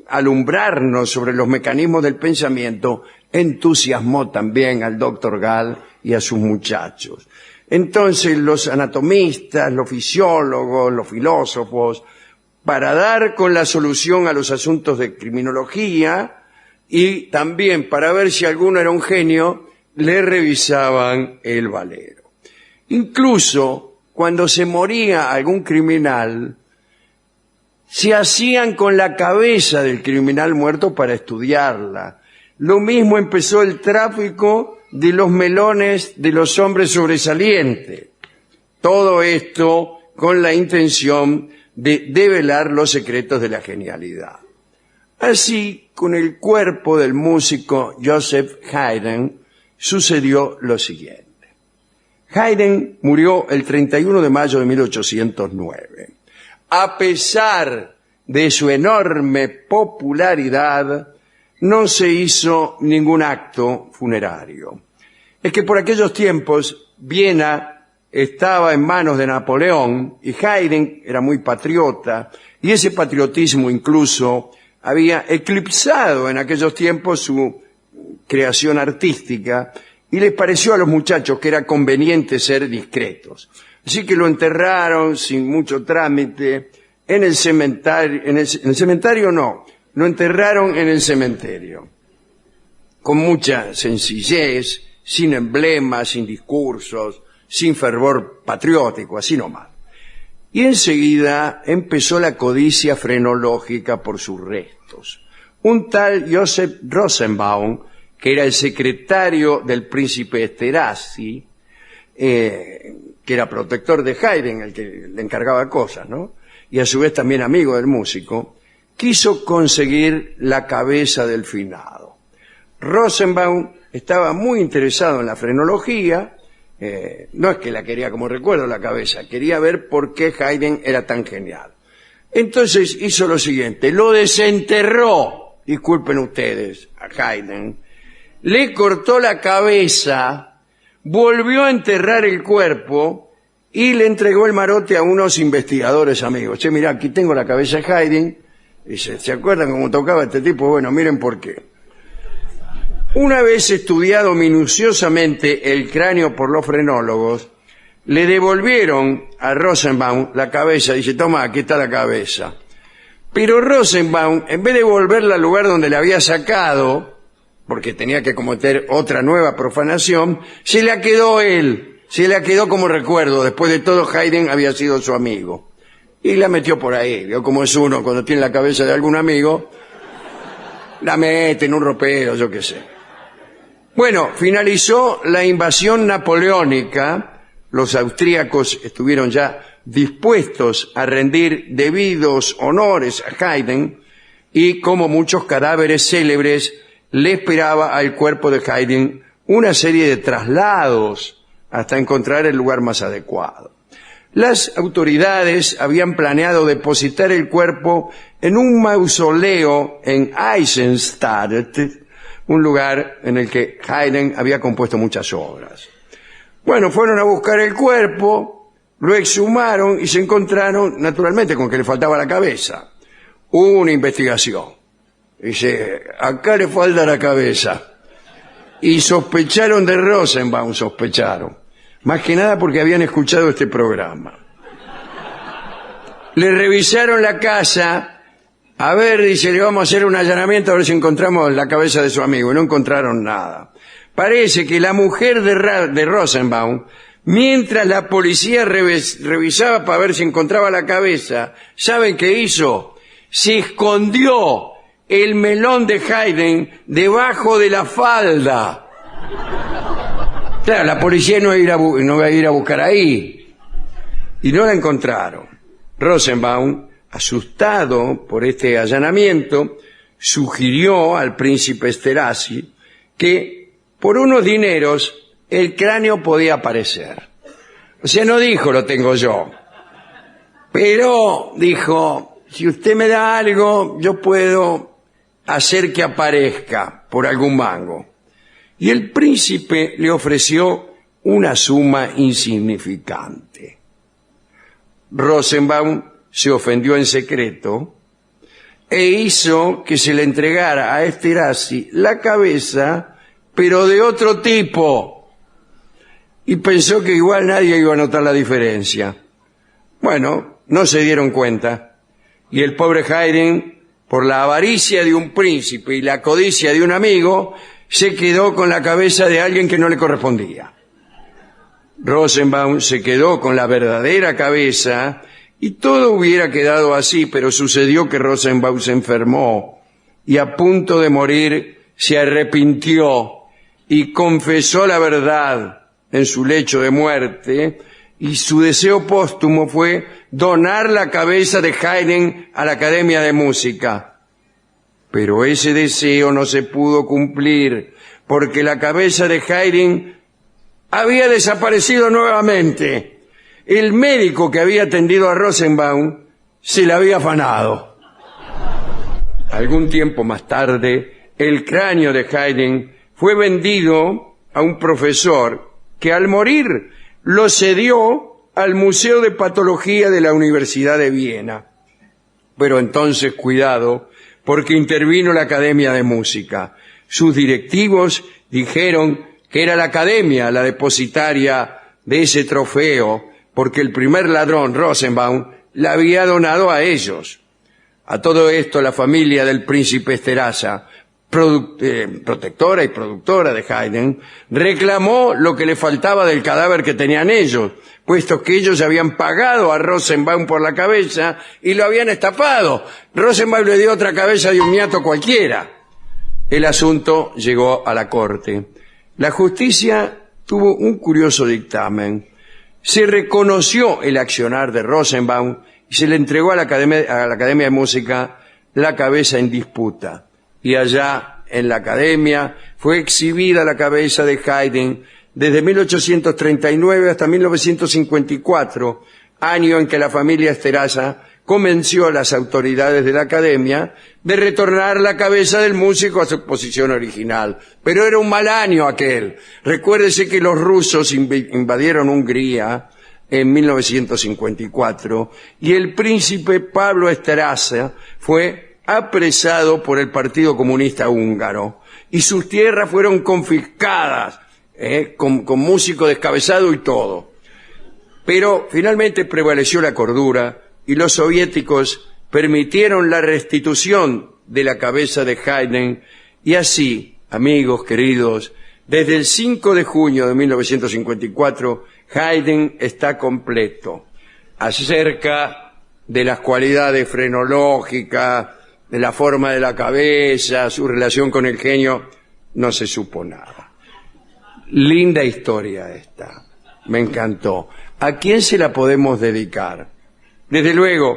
alumbrarnos sobre los mecanismos del pensamiento entusiasmó también al doctor Gall y a sus muchachos. Entonces los anatomistas, los fisiólogos, los filósofos, para dar con la solución a los asuntos de criminología y también para ver si alguno era un genio, le revisaban el valero. Incluso cuando se moría algún criminal, se hacían con la cabeza del criminal muerto para estudiarla. Lo mismo empezó el tráfico de los melones de los hombres sobresalientes. Todo esto con la intención de develar los secretos de la genialidad. Así, con el cuerpo del músico Joseph Haydn, sucedió lo siguiente. Haydn murió el 31 de mayo de 1809. A pesar de su enorme popularidad, no se hizo ningún acto funerario. Es que por aquellos tiempos, Viena estaba en manos de Napoleón y Haydn era muy patriota, y ese patriotismo incluso había eclipsado en aquellos tiempos su creación artística, y les pareció a los muchachos que era conveniente ser discretos. Así que lo enterraron sin mucho trámite en el cementerio, lo enterraron en el cementerio, con mucha sencillez, sin emblemas, sin discursos, sin fervor patriótico, así nomás. Y enseguida empezó la codicia frenológica por sus restos. Un tal Joseph Rosenbaum, que era el secretario del príncipe Esterhazy, que era protector de Haydn, el que le encargaba cosas, ¿no? Y a su vez también amigo del músico, quiso conseguir la cabeza del finado. Rosenbaum estaba muy interesado en la frenología, no es que la quería como recuerdo la cabeza, quería ver por qué Haydn era tan genial. Entonces hizo lo siguiente, lo desenterró, disculpen ustedes, a Haydn, le cortó la cabeza, volvió a enterrar el cuerpo y le entregó el marote a unos investigadores amigos. Che, mirá, aquí tengo la cabeza de Haydn. Dice, ¿se acuerdan cómo tocaba este tipo? Bueno, miren por qué. Una vez estudiado minuciosamente el cráneo por los frenólogos, le devolvieron a Rosenbaum la cabeza. Dice, toma, aquí está la cabeza. Pero Rosenbaum, en vez de volverla al lugar donde la había sacado, porque tenía que cometer otra nueva profanación, se la quedó él, se la quedó como recuerdo. Después de todo, Haydn había sido su amigo. Y la metió por ahí. Vio cómo es uno cuando tiene la cabeza de algún amigo, la mete en un ropero, yo qué sé. Bueno, finalizó la invasión napoleónica. Los austríacos estuvieron ya dispuestos a rendir debidos honores a Haydn, y como muchos cadáveres célebres, le esperaba al cuerpo de Haydn una serie de traslados hasta encontrar el lugar más adecuado. Las autoridades habían planeado depositar el cuerpo en un mausoleo en Eisenstadt, un lugar en el que Haydn había compuesto muchas obras. Bueno, fueron a buscar el cuerpo, lo exhumaron y se encontraron, naturalmente, con que le faltaba la cabeza. Hubo una investigación. Dice, acá le falta la cabeza. Y sospecharon de Rosenbaum, sospecharon. Más que nada porque habían escuchado este programa. Le revisaron la casa. A ver, dice, le vamos a hacer un allanamiento a ver si encontramos la cabeza de su amigo. Y no encontraron nada. Parece que la mujer de Rosenbaum, mientras la policía revisaba para ver si encontraba la cabeza, ¿saben qué hizo? Se escondió el melón de Haydn debajo de la falda. Claro, la policía no iba a ir a buscar ahí. Y no la encontraron. Rosenbaum, asustado por este allanamiento, sugirió al príncipe Esterhazy que por unos dineros el cráneo podía aparecer. O sea, no dijo lo tengo yo, pero dijo, si usted me da algo, yo puedo hacer que aparezca por algún mango. Y el príncipe le ofreció una suma insignificante. Rosenbaum se ofendió en secreto e hizo que se le entregara a Esterhazy la cabeza, pero de otro tipo. Y pensó que igual nadie iba a notar la diferencia. Bueno, no se dieron cuenta. Y el pobre Haydn, por la avaricia de un príncipe y la codicia de un amigo, se quedó con la cabeza de alguien que no le correspondía. Rosenbaum se quedó con la verdadera cabeza y todo hubiera quedado así, pero sucedió que Rosenbaum se enfermó y a punto de morir se arrepintió y confesó la verdad en su lecho de muerte, y su deseo póstumo fue donar la cabeza de Haydn a la Academia de Música. Pero ese deseo no se pudo cumplir, porque la cabeza de Haydn había desaparecido nuevamente. El médico que había atendido a Rosenbaum se la había afanado. Algún tiempo más tarde, el cráneo de Haydn fue vendido a un profesor que al morir lo cedió al Museo de Patología de la Universidad de Viena. Pero entonces, cuidado, porque intervino la Academia de Música. Sus directivos dijeron que era la Academia la depositaria de ese trofeo, porque el primer ladrón, Rosenbaum, la había donado a ellos. A todo esto, la familia del príncipe Esterhazy, protectora y productora de Haydn, reclamó lo que le faltaba del cadáver que tenían ellos, puesto que ellos habían pagado a Rosenbaum por la cabeza y lo habían estafado. Rosenbaum le dio otra cabeza de un niato cualquiera. el asunto llegó a la corte. La justicia tuvo un curioso dictamen. Se reconoció el accionar de Rosenbaum y se le entregó a la Academia de Música la cabeza en disputa. Y allá, en la Academia, fue exhibida la cabeza de Haydn desde 1839 hasta 1954, año en que la familia Esterhazy convenció a las autoridades de la Academia de retornar la cabeza del músico a su posición original. Pero era un mal año aquel. Recuérdese que los rusos invadieron Hungría en 1954 y el príncipe Pablo Esterhazy fue apresado por el Partido Comunista Húngaro y sus tierras fueron confiscadas, con músico descabezado y todo. Pero finalmente prevaleció la cordura y los soviéticos permitieron la restitución de la cabeza de Haydn y así, amigos queridos, desde el 5 de junio de 1954, Haydn está completo. Acerca de las cualidades frenológicas, de la forma de la cabeza, su relación con el genio, no se supo nada. Linda historia esta, me encantó. ¿A quién se la podemos dedicar? Desde luego,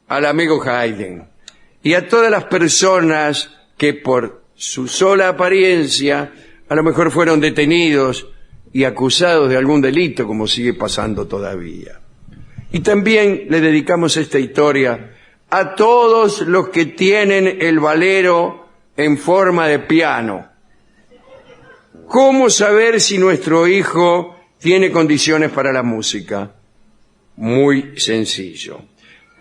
al amigo Haydn y a todas las personas que por su sola apariencia a lo mejor fueron detenidos y acusados de algún delito, como sigue pasando todavía. Y también le dedicamos esta historia a todos los que tienen el valero en forma de piano. ¿Cómo saber si nuestro hijo tiene condiciones para la música? Muy sencillo.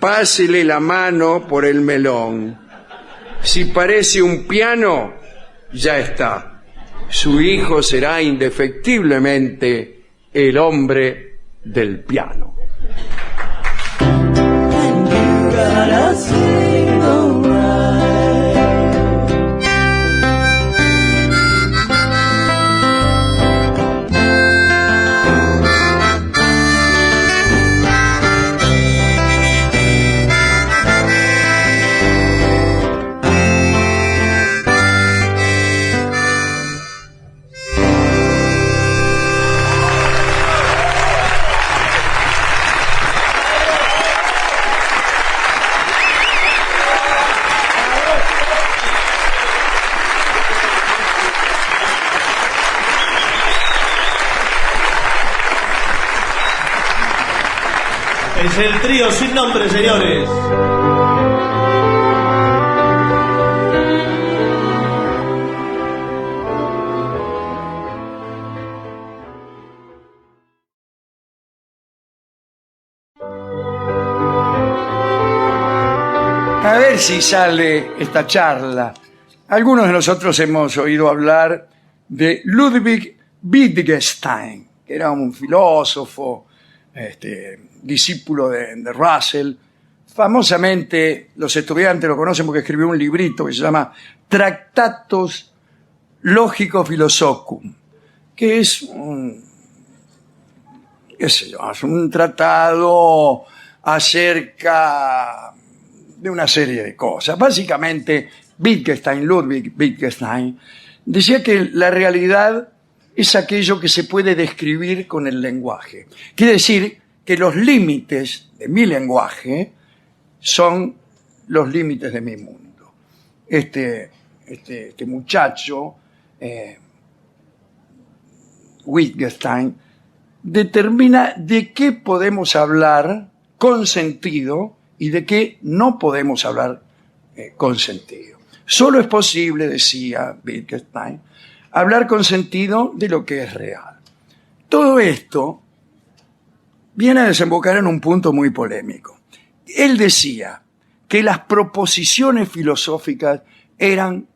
Pásele la mano por el melón. Si parece un piano, ya está. Su hijo será indefectiblemente el hombre del piano. Es el trío sin nombre, señores. A ver si sale esta charla. Algunos de nosotros hemos oído hablar de Ludwig Wittgenstein, que era un filósofo, discípulo de Russell. Famosamente los estudiantes lo conocen porque escribió un librito que se llama Tractatus Logico-Philosophicum, que es es un tratado acerca de una serie de cosas. Básicamente, Ludwig Wittgenstein, decía que la realidad es aquello que se puede describir con el lenguaje. Quiere decir que los límites de mi lenguaje son los límites de mi mundo. Este muchacho, Wittgenstein, determina de qué podemos hablar con sentido y de qué no podemos hablar con sentido. Solo es posible, decía Wittgenstein, hablar con sentido de lo que es real. Todo esto viene a desembocar en un punto muy polémico. Él decía que las proposiciones filosóficas eran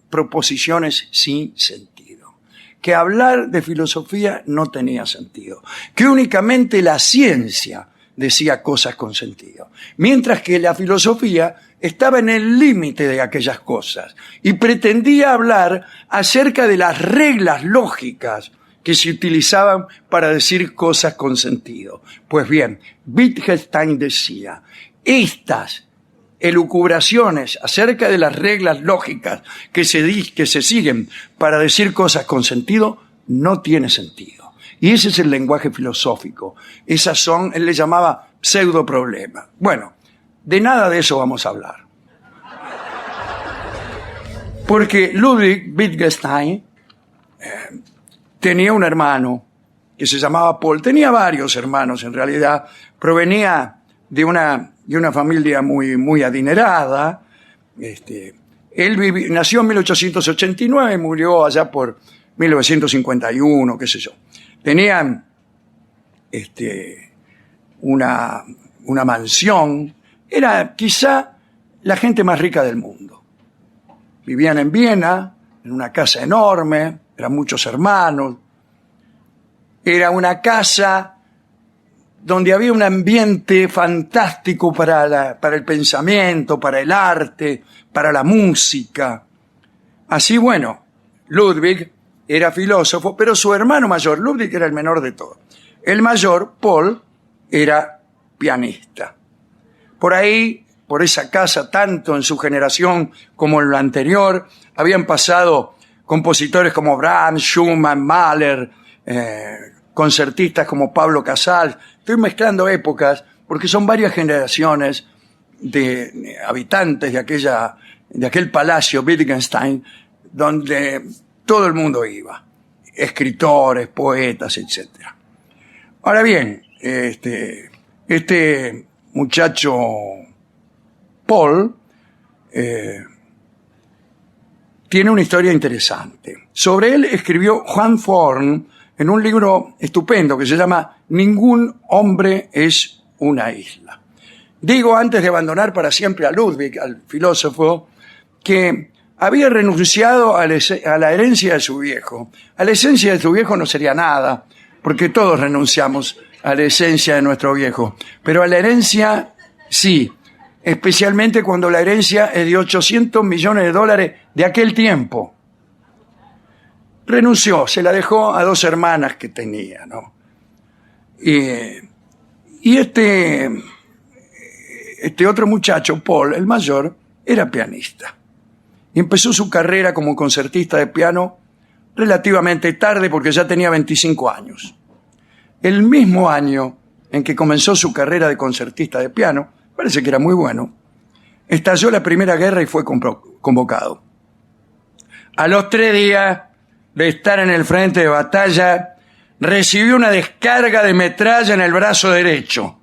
proposiciones sin sentido, que hablar de filosofía no tenía sentido, que únicamente la ciencia decía cosas con sentido, mientras que la filosofía estaba en el límite de aquellas cosas y pretendía hablar acerca de las reglas lógicas que se utilizaban para decir cosas con sentido. Pues bien, Wittgenstein decía, estas elucubraciones acerca de las reglas lógicas que se siguen para decir cosas con sentido, no tiene sentido. Y ese es el lenguaje filosófico. Esas son, él le llamaba pseudoproblemas. Bueno, de nada de eso vamos a hablar. Porque Ludwig Wittgenstein tenía un hermano que se llamaba Paul. Tenía varios hermanos, en realidad. Provenía de una familia muy adinerada. Él nació en 1889 y murió allá por 1951, qué sé yo. Tenían una mansión. Era quizá la gente más rica del mundo. Vivían en Viena, en una casa enorme, eran muchos hermanos. Era una casa donde había un ambiente fantástico para el pensamiento, para el arte, para la música. Así, bueno, Ludwig era filósofo, pero su hermano mayor, Ludwig, era el menor de todos. El mayor, Paul, era pianista. Por ahí, por esa casa, tanto en su generación como en la anterior, habían pasado compositores como Brahms, Schumann, Mahler, concertistas como Pablo Casals. Estoy mezclando épocas porque son varias generaciones de habitantes de aquel palacio Wittgenstein, donde todo el mundo iba, escritores, poetas, etc. Ahora bien, este muchacho Paul tiene una historia interesante. Sobre él escribió Juan Forn en un libro estupendo que se llama Ningún hombre es una isla. Digo, antes de abandonar para siempre a Ludwig, al filósofo, que había renunciado a la herencia de su viejo. A la esencia de su viejo no sería nada, porque todos renunciamos a la esencia de nuestro viejo. Pero a la herencia, sí. Especialmente cuando la herencia es de $800 millones de aquel tiempo. Renunció, se la dejó a 2 hermanas que tenía, ¿no? Y este otro muchacho, Paul, el mayor, era pianista. Y empezó su carrera como concertista de piano relativamente tarde porque ya tenía 25 años. El mismo año en que comenzó su carrera de concertista de piano, parece que era muy bueno, estalló la Primera Guerra y fue convocado. A los 3 días de estar en el frente de batalla, recibió una descarga de metralla en el brazo derecho.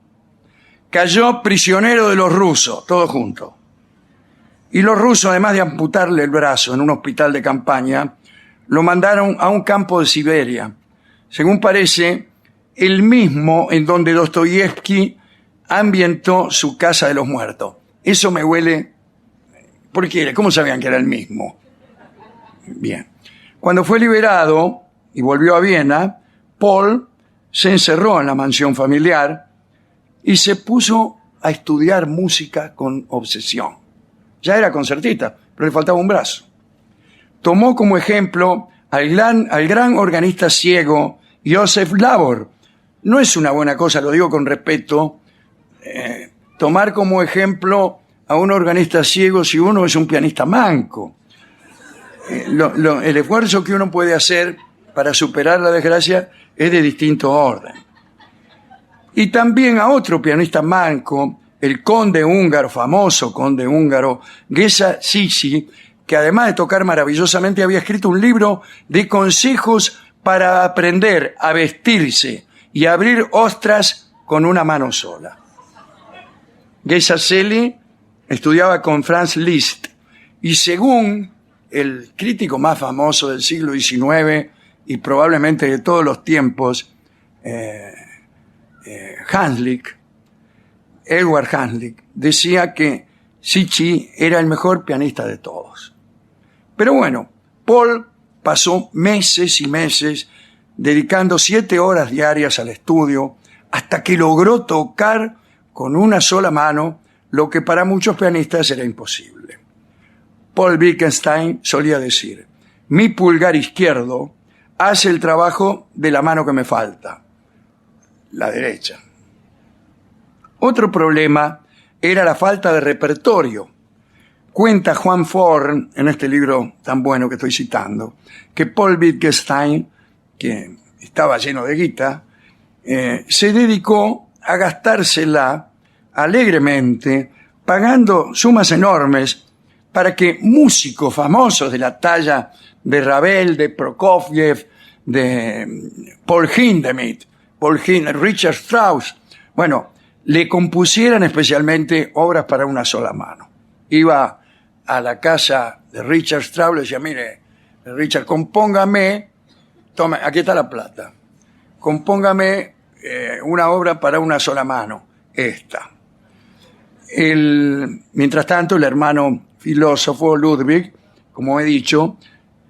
Cayó prisionero de los rusos, todos juntos. Y los rusos, además de amputarle el brazo en un hospital de campaña, lo mandaron a un campo de Siberia. Según parece, el mismo en donde Dostoyevsky ambientó su Casa de los Muertos. Eso me huele... ¿Por qué? ¿Cómo sabían que era el mismo? Bien. Cuando fue liberado y volvió a Viena, Paul se encerró en la mansión familiar y se puso a estudiar música con obsesión. Ya era concertista, pero le faltaba un brazo. Tomó como ejemplo al gran organista ciego Joseph Labor. No es una buena cosa, lo digo con respeto, tomar como ejemplo a un organista ciego si uno es un pianista manco. El esfuerzo que uno puede hacer para superar la desgracia es de distinto orden. Y también a otro pianista manco, el conde húngaro, famoso conde húngaro, Géza Sisi, que además de tocar maravillosamente había escrito un libro de consejos para aprender a vestirse y abrir ostras con una mano sola. Géza Sisi estudiaba con Franz Liszt y según el crítico más famoso del siglo XIX y probablemente de todos los tiempos, Edward Hanslick, decía que Sisi era el mejor pianista de todos. Pero bueno, Paul pasó meses y meses dedicando 7 horas diarias al estudio hasta que logró tocar con una sola mano lo que para muchos pianistas era imposible. Paul Wittgenstein solía decir: mi pulgar izquierdo hace el trabajo de la mano que me falta, la derecha. Otro problema era la falta de repertorio. Cuenta Juan Forn, en este libro tan bueno que estoy citando, que Paul Wittgenstein, que estaba lleno de guita, se dedicó a gastársela alegremente, pagando sumas enormes para que músicos famosos de la talla de Ravel, de Prokofiev, de Paul Hindemith, Richard Strauss, bueno, le compusieran especialmente obras para una sola mano. Iba a la casa de Richard Strauss, le decía, mire, Richard, compóngame, tome, aquí está la plata, compóngame una obra para una sola mano, esta. Mientras tanto, el hermano filósofo Ludwig, como he dicho,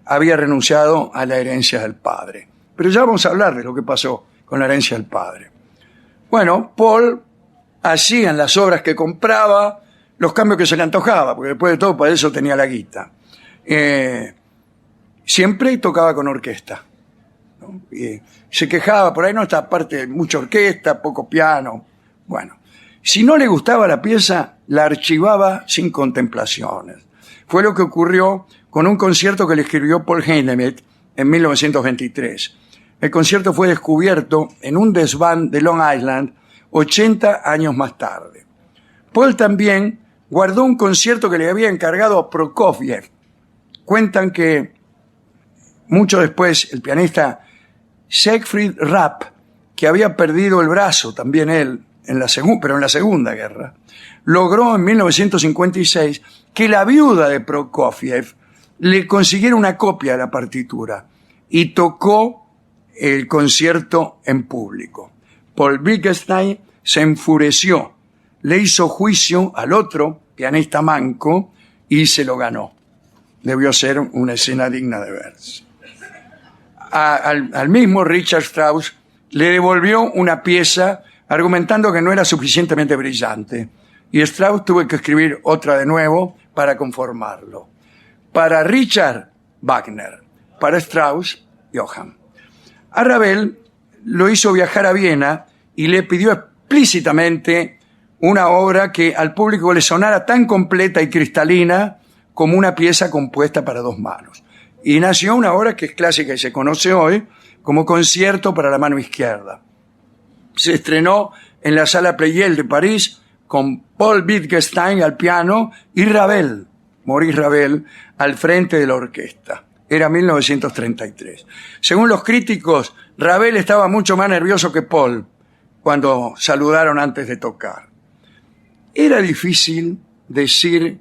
había renunciado a la herencia del padre. Pero ya vamos a hablar de lo que pasó con la herencia del padre. Bueno, Paul hacía en las obras que compraba los cambios que se le antojaba, porque después de todo para eso tenía la guita. Siempre tocaba con orquesta, ¿no? Y se quejaba, por ahí no está parte, mucha orquesta, poco piano. Bueno, si no le gustaba la pieza, la archivaba sin contemplaciones. Fue lo que ocurrió con un concierto que le escribió Paul Hindemith en 1923. El concierto fue descubierto en un desván de Long Island 80 años más tarde. Paul también guardó un concierto que le había encargado a Prokofiev. Cuentan que mucho después el pianista Siegfried Rapp, que había perdido el brazo también él, pero en la Segunda Guerra, logró en 1956 que la viuda de Prokofiev le consiguiera una copia de la partitura y tocó el concierto en público. Paul Wittgenstein se enfureció, le hizo juicio al otro pianista manco y se lo ganó. Debió ser una escena digna de verse. Al mismo Richard Strauss le devolvió una pieza argumentando que no era suficientemente brillante, y Strauss tuvo que escribir otra de nuevo para conformarlo. Para Richard, Wagner; para Strauss, Johann. A Ravel lo hizo viajar a Viena y le pidió explícitamente una obra que al público le sonara tan completa y cristalina como una pieza compuesta para dos manos. Y nació una obra que es clásica y se conoce hoy como Concierto para la mano izquierda. Se estrenó en la Sala Pleyel de París con Paul Wittgenstein al piano y Ravel, Maurice Ravel, al frente de la orquesta. Era 1933. Según los críticos, Ravel estaba mucho más nervioso que Paul cuando saludaron antes de tocar. Era difícil decir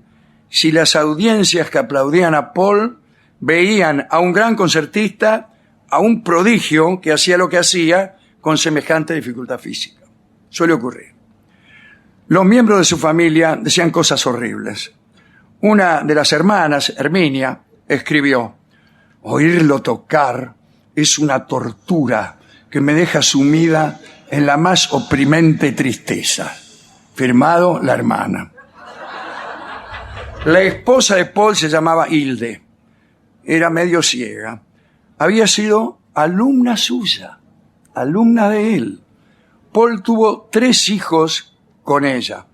si las audiencias que aplaudían a Paul veían a un gran concertista, a un prodigio que hacía lo que hacía con semejante dificultad física. Suele ocurrir. Los miembros de su familia decían cosas horribles. Una de las hermanas, Herminia, escribió: oírlo tocar es una tortura que me deja sumida en la más oprimente tristeza. Firmado, la hermana. La esposa de Paul se llamaba Hilde. Era medio ciega. Había sido alumna suya, alumna de él. Paul tuvo 3 hijos con ella.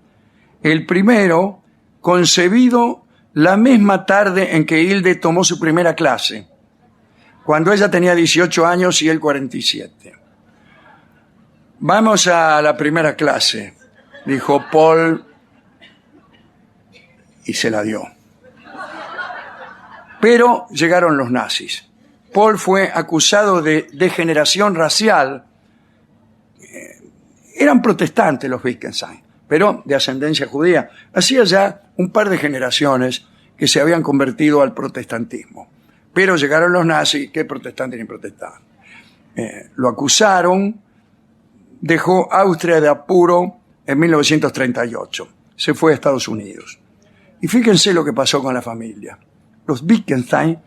El primero, concebido la misma tarde en que Hilde tomó su primera clase, cuando ella tenía 18 años y él 47. Vamos a la primera clase, dijo Paul, y se la dio. Pero llegaron los nazis. Paul fue acusado de degeneración racial. Eran protestantes los Wittgenstein, pero de ascendencia judía. Hacía ya un par de generaciones que se habían convertido al protestantismo. Pero llegaron los nazis, que protestantes ni protestantes. Lo acusaron, dejó Austria de apuro en 1938. Se fue a Estados Unidos. Y fíjense lo que pasó con la familia. Los Wittgenstein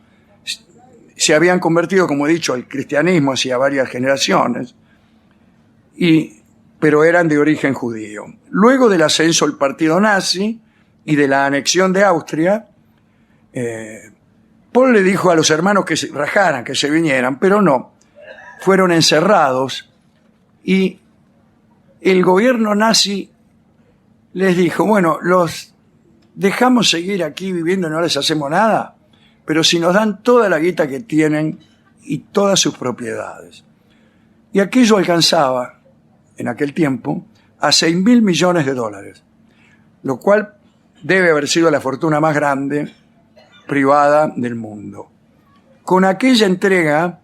se habían convertido, como he dicho, al cristianismo hacía varias generaciones, pero eran de origen judío. Luego del ascenso al partido nazi y de la anexión de Austria, Paul le dijo a los hermanos que se rajaran, que se vinieran, pero no. Fueron encerrados y el gobierno nazi les dijo, bueno, los dejamos seguir aquí viviendo y no les hacemos nada, pero si nos dan toda la guita que tienen y todas sus propiedades. Y aquello alcanzaba, en aquel tiempo, a 6.000 millones de dólares, lo cual debe haber sido la fortuna más grande privada del mundo. Con aquella entrega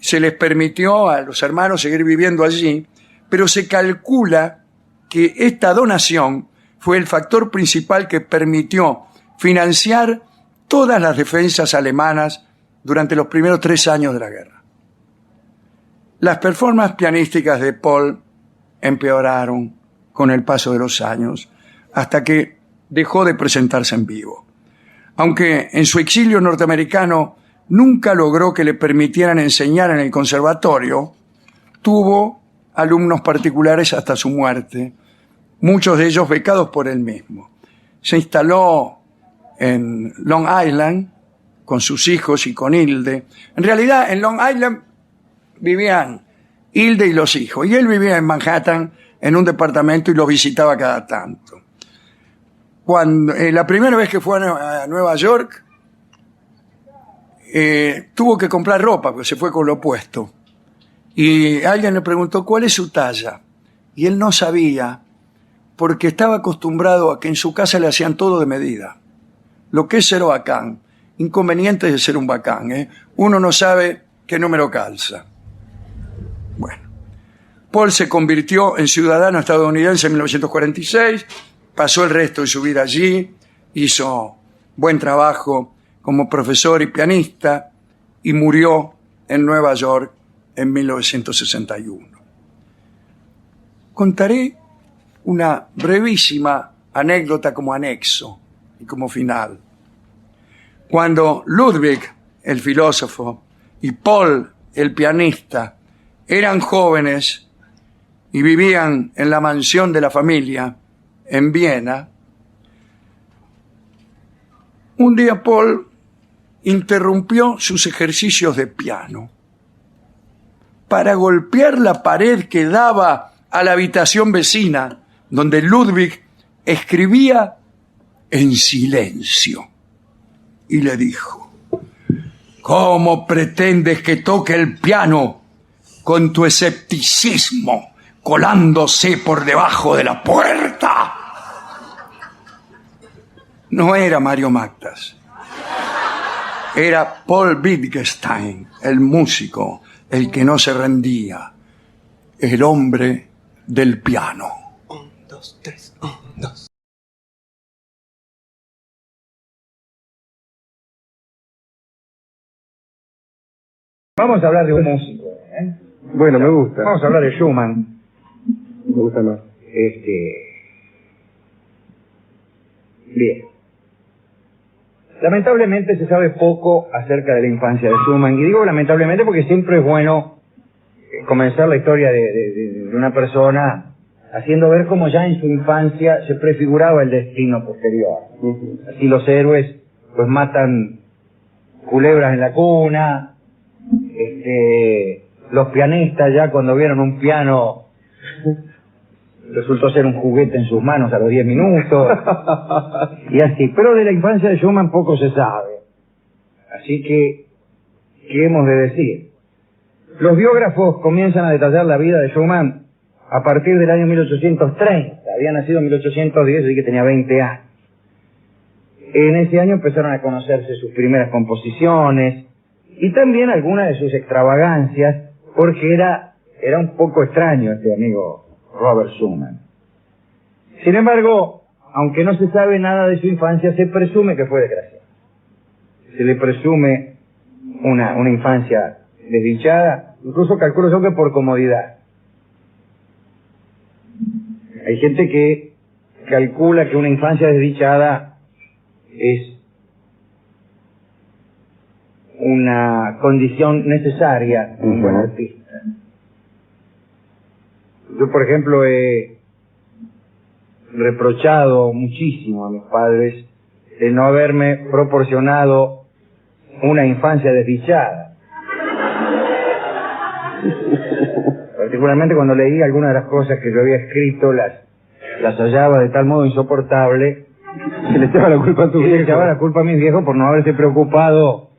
se les permitió a los hermanos seguir viviendo allí, pero se calcula que esta donación fue el factor principal que permitió financiar todas las defensas alemanas durante los primeros 3 años de la guerra. Las performances pianísticas de Paul empeoraron con el paso de los años, hasta que dejó de presentarse en vivo. Aunque en su exilio norteamericano nunca logró que le permitieran enseñar en el conservatorio, tuvo alumnos particulares hasta su muerte, muchos de ellos becados por él mismo. Se instaló en Long Island con sus hijos y con Hilde. En realidad, en Long Island vivían Hilde y los hijos, y él vivía en Manhattan en un departamento y los visitaba cada tanto. Cuando la primera vez que fue a Nueva York, tuvo que comprar ropa, porque se fue con lo opuesto. Y alguien le preguntó, ¿cuál es su talla? Y él no sabía, porque estaba acostumbrado a que en su casa le hacían todo de medida. Lo que es ser bacán. Inconveniente de ser un bacán, ¿eh? Uno no sabe qué número calza. Bueno. Paul se convirtió en ciudadano estadounidense en 1946, pasó el resto de su vida allí, hizo buen trabajo como profesor y pianista y murió en Nueva York en 1961. Contaré una brevísima anécdota como anexo y como final. Cuando Ludwig, el filósofo, y Paul, el pianista, eran jóvenes y vivían en la mansión de la familia en Viena, un día Paul interrumpió sus ejercicios de piano para golpear la pared que daba a la habitación vecina, donde Ludwig escribía en silencio, y le dijo: ¿cómo pretendes que toque el piano con tu escepticismo colándose por debajo de la puerta? No era Mario Mactas, era Paul Wittgenstein, el músico, el que no se rendía, el hombre del piano. 1, 2, 3, 1, 2. Vamos a hablar de un músico, ¿eh? Bueno, me gusta. Vamos a hablar de Schumann. Me gusta más. Bien. Lamentablemente se sabe poco acerca de la infancia de Schumann, y digo lamentablemente porque siempre es bueno comenzar la historia de una persona haciendo ver cómo ya en su infancia se prefiguraba el destino posterior. Así los héroes pues matan culebras en la cuna, los pianistas ya cuando vieron un piano resultó ser un juguete en sus manos a los 10 minutos y así. Pero de la infancia de Schumann poco se sabe, así que ¿qué hemos de decir? Los biógrafos comienzan a detallar la vida de Schumann a partir del año 1830. Había nacido en 1810, así que tenía 20 años. En ese año empezaron a conocerse sus primeras composiciones y también algunas de sus extravagancias, porque era un poco extraño este amigo Robert Schumann. Sin embargo, aunque no se sabe nada de su infancia, se presume que fue desgraciada. Se le presume una infancia desdichada, incluso calculo yo que por comodidad. Hay gente que calcula que una infancia desdichada es una condición necesaria en un buen artista. Yo, por ejemplo, he reprochado muchísimo a mis padres el no haberme proporcionado una infancia desdichada. Particularmente cuando leí algunas de las cosas que yo había escrito, las las hallaba de tal modo insoportable Que le echaba la culpa a tu que le viejo. echaba la culpa a mi viejo por no haberse preocupado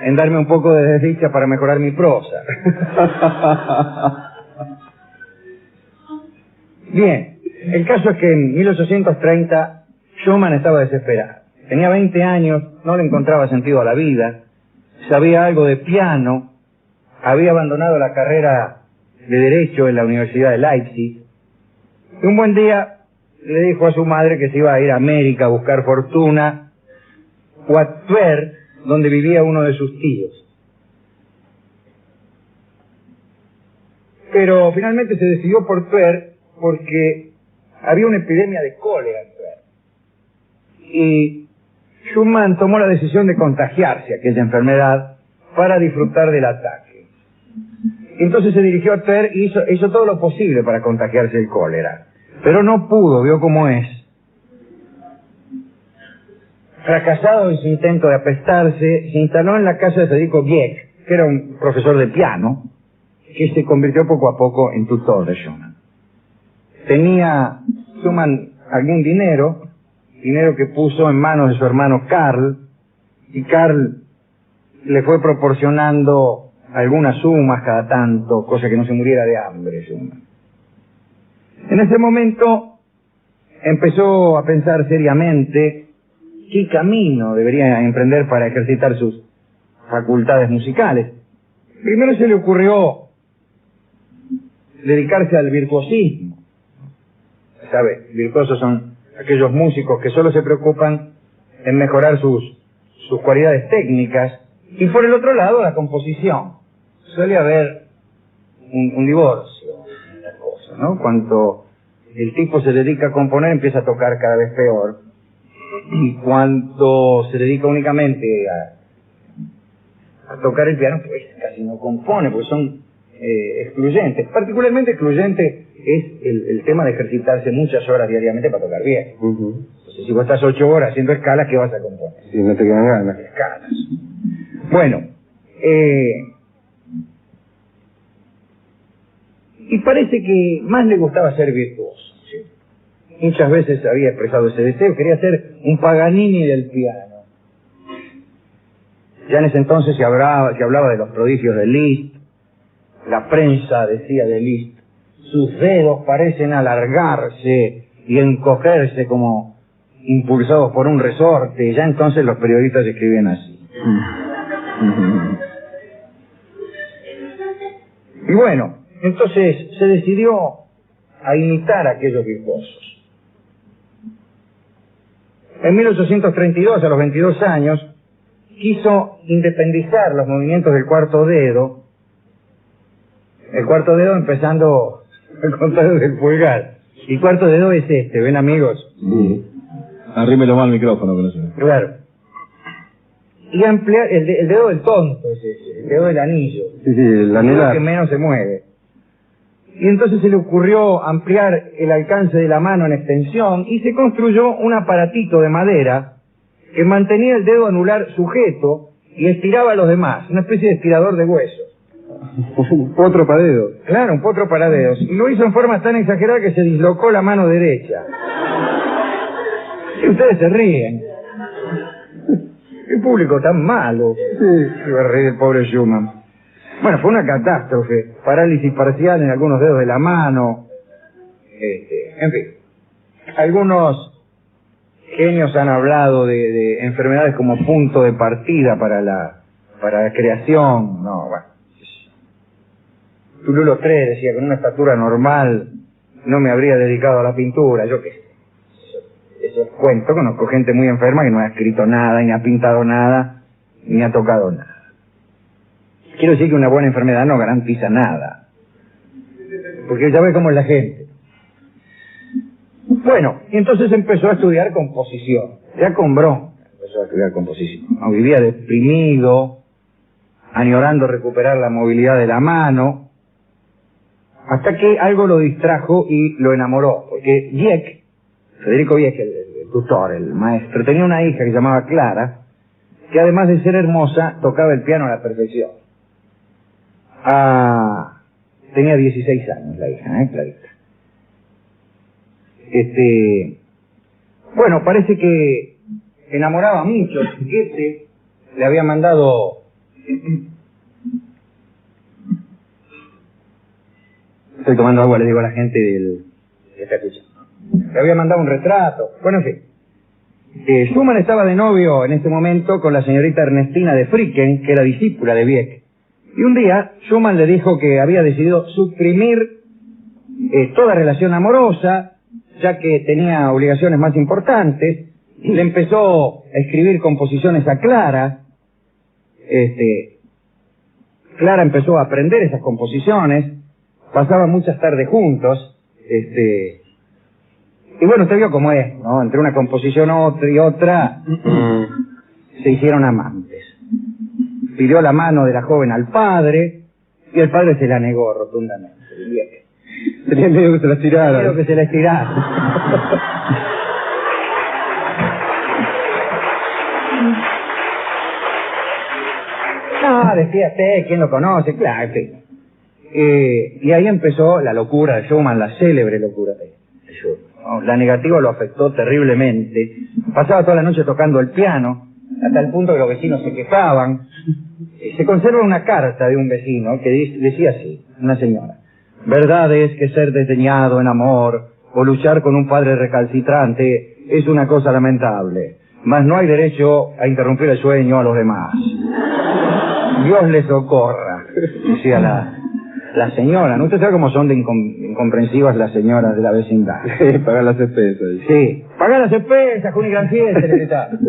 en darme un poco de desdicha para mejorar mi prosa. Bien, el caso es que en 1830 Schumann estaba desesperado. Tenía 20 años, no le encontraba sentido a la vida, sabía algo de piano, había abandonado la carrera de Derecho en la Universidad de Leipzig, y un buen día le dijo a su madre que se iba a ir a América a buscar fortuna, o a Tver, donde vivía uno de sus tíos. Pero finalmente se decidió por Tver porque había una epidemia de cólera en Tver. Y Schumann tomó la decisión de contagiarse aquella enfermedad para disfrutar del ataque. Entonces se dirigió a Tver y hizo todo lo posible para contagiarse el cólera. Pero no pudo, vio cómo es. Fracasado en su intento de apestarse, se instaló en la casa de Federico Wieck, que era un profesor de piano, que se convirtió poco a poco en tutor de Schumann. Tenía Schumann algún dinero que puso en manos de su hermano Karl, y Karl le fue proporcionando algunas sumas cada tanto, cosa que no se muriera de hambre Schumann. En ese momento empezó a pensar seriamente qué camino debería emprender para ejercitar sus facultades musicales. Primero se le ocurrió dedicarse al virtuosismo. ¿Sabe? Virtuosos son aquellos músicos que solo se preocupan en mejorar sus cualidades técnicas. Y por el otro lado, la composición. Suele haber un divorcio en la cosa, ¿no? Cuando el tipo se dedica a componer, empieza a tocar cada vez peor. Y cuando se dedica únicamente a tocar el piano, pues casi no compone, porque son excluyentes. Particularmente excluyente es el tema de ejercitarse muchas horas diariamente para tocar bien. Entonces, si vos estás 8 horas haciendo escalas, ¿qué vas a componer? Si no te quedan ganas. Escalas. Bueno, y parece que más le gustaba ser virtuoso. ¿Sí? Muchas veces había expresado ese deseo, quería ser un Paganini del piano. Ya en ese entonces se hablaba de los prodigios de Liszt. La prensa decía de Liszt: sus dedos parecen alargarse y encogerse como impulsados por un resorte. Ya entonces los periodistas escribían así. Y bueno, entonces se decidió a imitar a aquellos virtuosos. En 1832, a los 22 años, quiso independizar los movimientos del cuarto dedo. El cuarto dedo empezando a contar desde el pulgar. El cuarto dedo es este, ¿ven, amigos? Sí. Arrímelo más al micrófono, que no se ve. Claro. Y ampliar el dedo del tonto, es ese, el dedo del anillo. Sí, el dedo anular. que menos se mueve. Y entonces se le ocurrió ampliar el alcance de la mano en extensión y se construyó un aparatito de madera que mantenía el dedo anular sujeto y estiraba a los demás, una especie de estirador de huesos. Un potro para dedos. Claro, un potro para dedos. Y lo hizo en forma tan exagerada que se dislocó la mano derecha. Y ustedes se ríen. Qué público tan malo. Sí, se va a reír el pobre Schumann. Bueno, fue una catástrofe. Parálisis parcial en algunos dedos de la mano. En fin. Algunos genios han hablado de enfermedades como punto de partida para la creación. No, bueno. Toulouse III decía: con una estatura normal no me habría dedicado a la pintura. Yo qué sé. Eso cuento, conozco gente muy enferma que no ha escrito nada, ni ha pintado nada, ni ha tocado nada. Quiero decir que una buena enfermedad no garantiza nada. Porque ya ve cómo es la gente. Bueno, y entonces empezó a estudiar composición. Ya con Bron empezó a estudiar composición. No, vivía deprimido, añorando recuperar la movilidad de la mano, hasta que algo lo distrajo y lo enamoró. Porque Wieck, Federico Wieck, el tutor, el maestro, tenía una hija que se llamaba Clara, que además de ser hermosa, tocaba el piano a la perfección. Tenía 16 años la hija, Clarita. Bueno, parece que enamoraba mucho. Goethe le había mandado... Estoy tomando agua, le digo a la gente del... Le había mandado un retrato. Bueno, en fin. Schumann estaba de novio en ese momento con la señorita Ernestina de Fricken, que era discípula de Wieck. Y un día Schumann le dijo que había decidido suprimir toda relación amorosa, ya que tenía obligaciones más importantes. Le empezó a escribir composiciones a Clara. Clara empezó a aprender esas composiciones. Pasaban muchas tardes juntos. Y bueno, usted vio cómo es, ¿no? Entre una composición y otra se hicieron amantes. Pidió la mano de la joven al padre y el padre se la negó rotundamente. Tenía miedo que se la estirara. Miedo que se la estirara. No, decía usted, ¿quién lo conoce? Claro, en fin. Y ahí empezó la locura de Schumann, la célebre locura de Schumann, ¿no? La negativa lo afectó terriblemente. Pasaba toda la noche tocando el piano, hasta el punto que los vecinos se quejaban. Se conserva una carta de un vecino que decía así, una señora: verdad es que ser desdeñado en amor o luchar con un padre recalcitrante es una cosa lamentable, mas no hay derecho a interrumpir el sueño a los demás. Dios les socorra, decía la señora. ¿No? Usted sabe cómo son de incomprensivas las señoras de la vecindad. Pagar las expensas. Sí, pagar las expensas con un gran fiesta, secretario.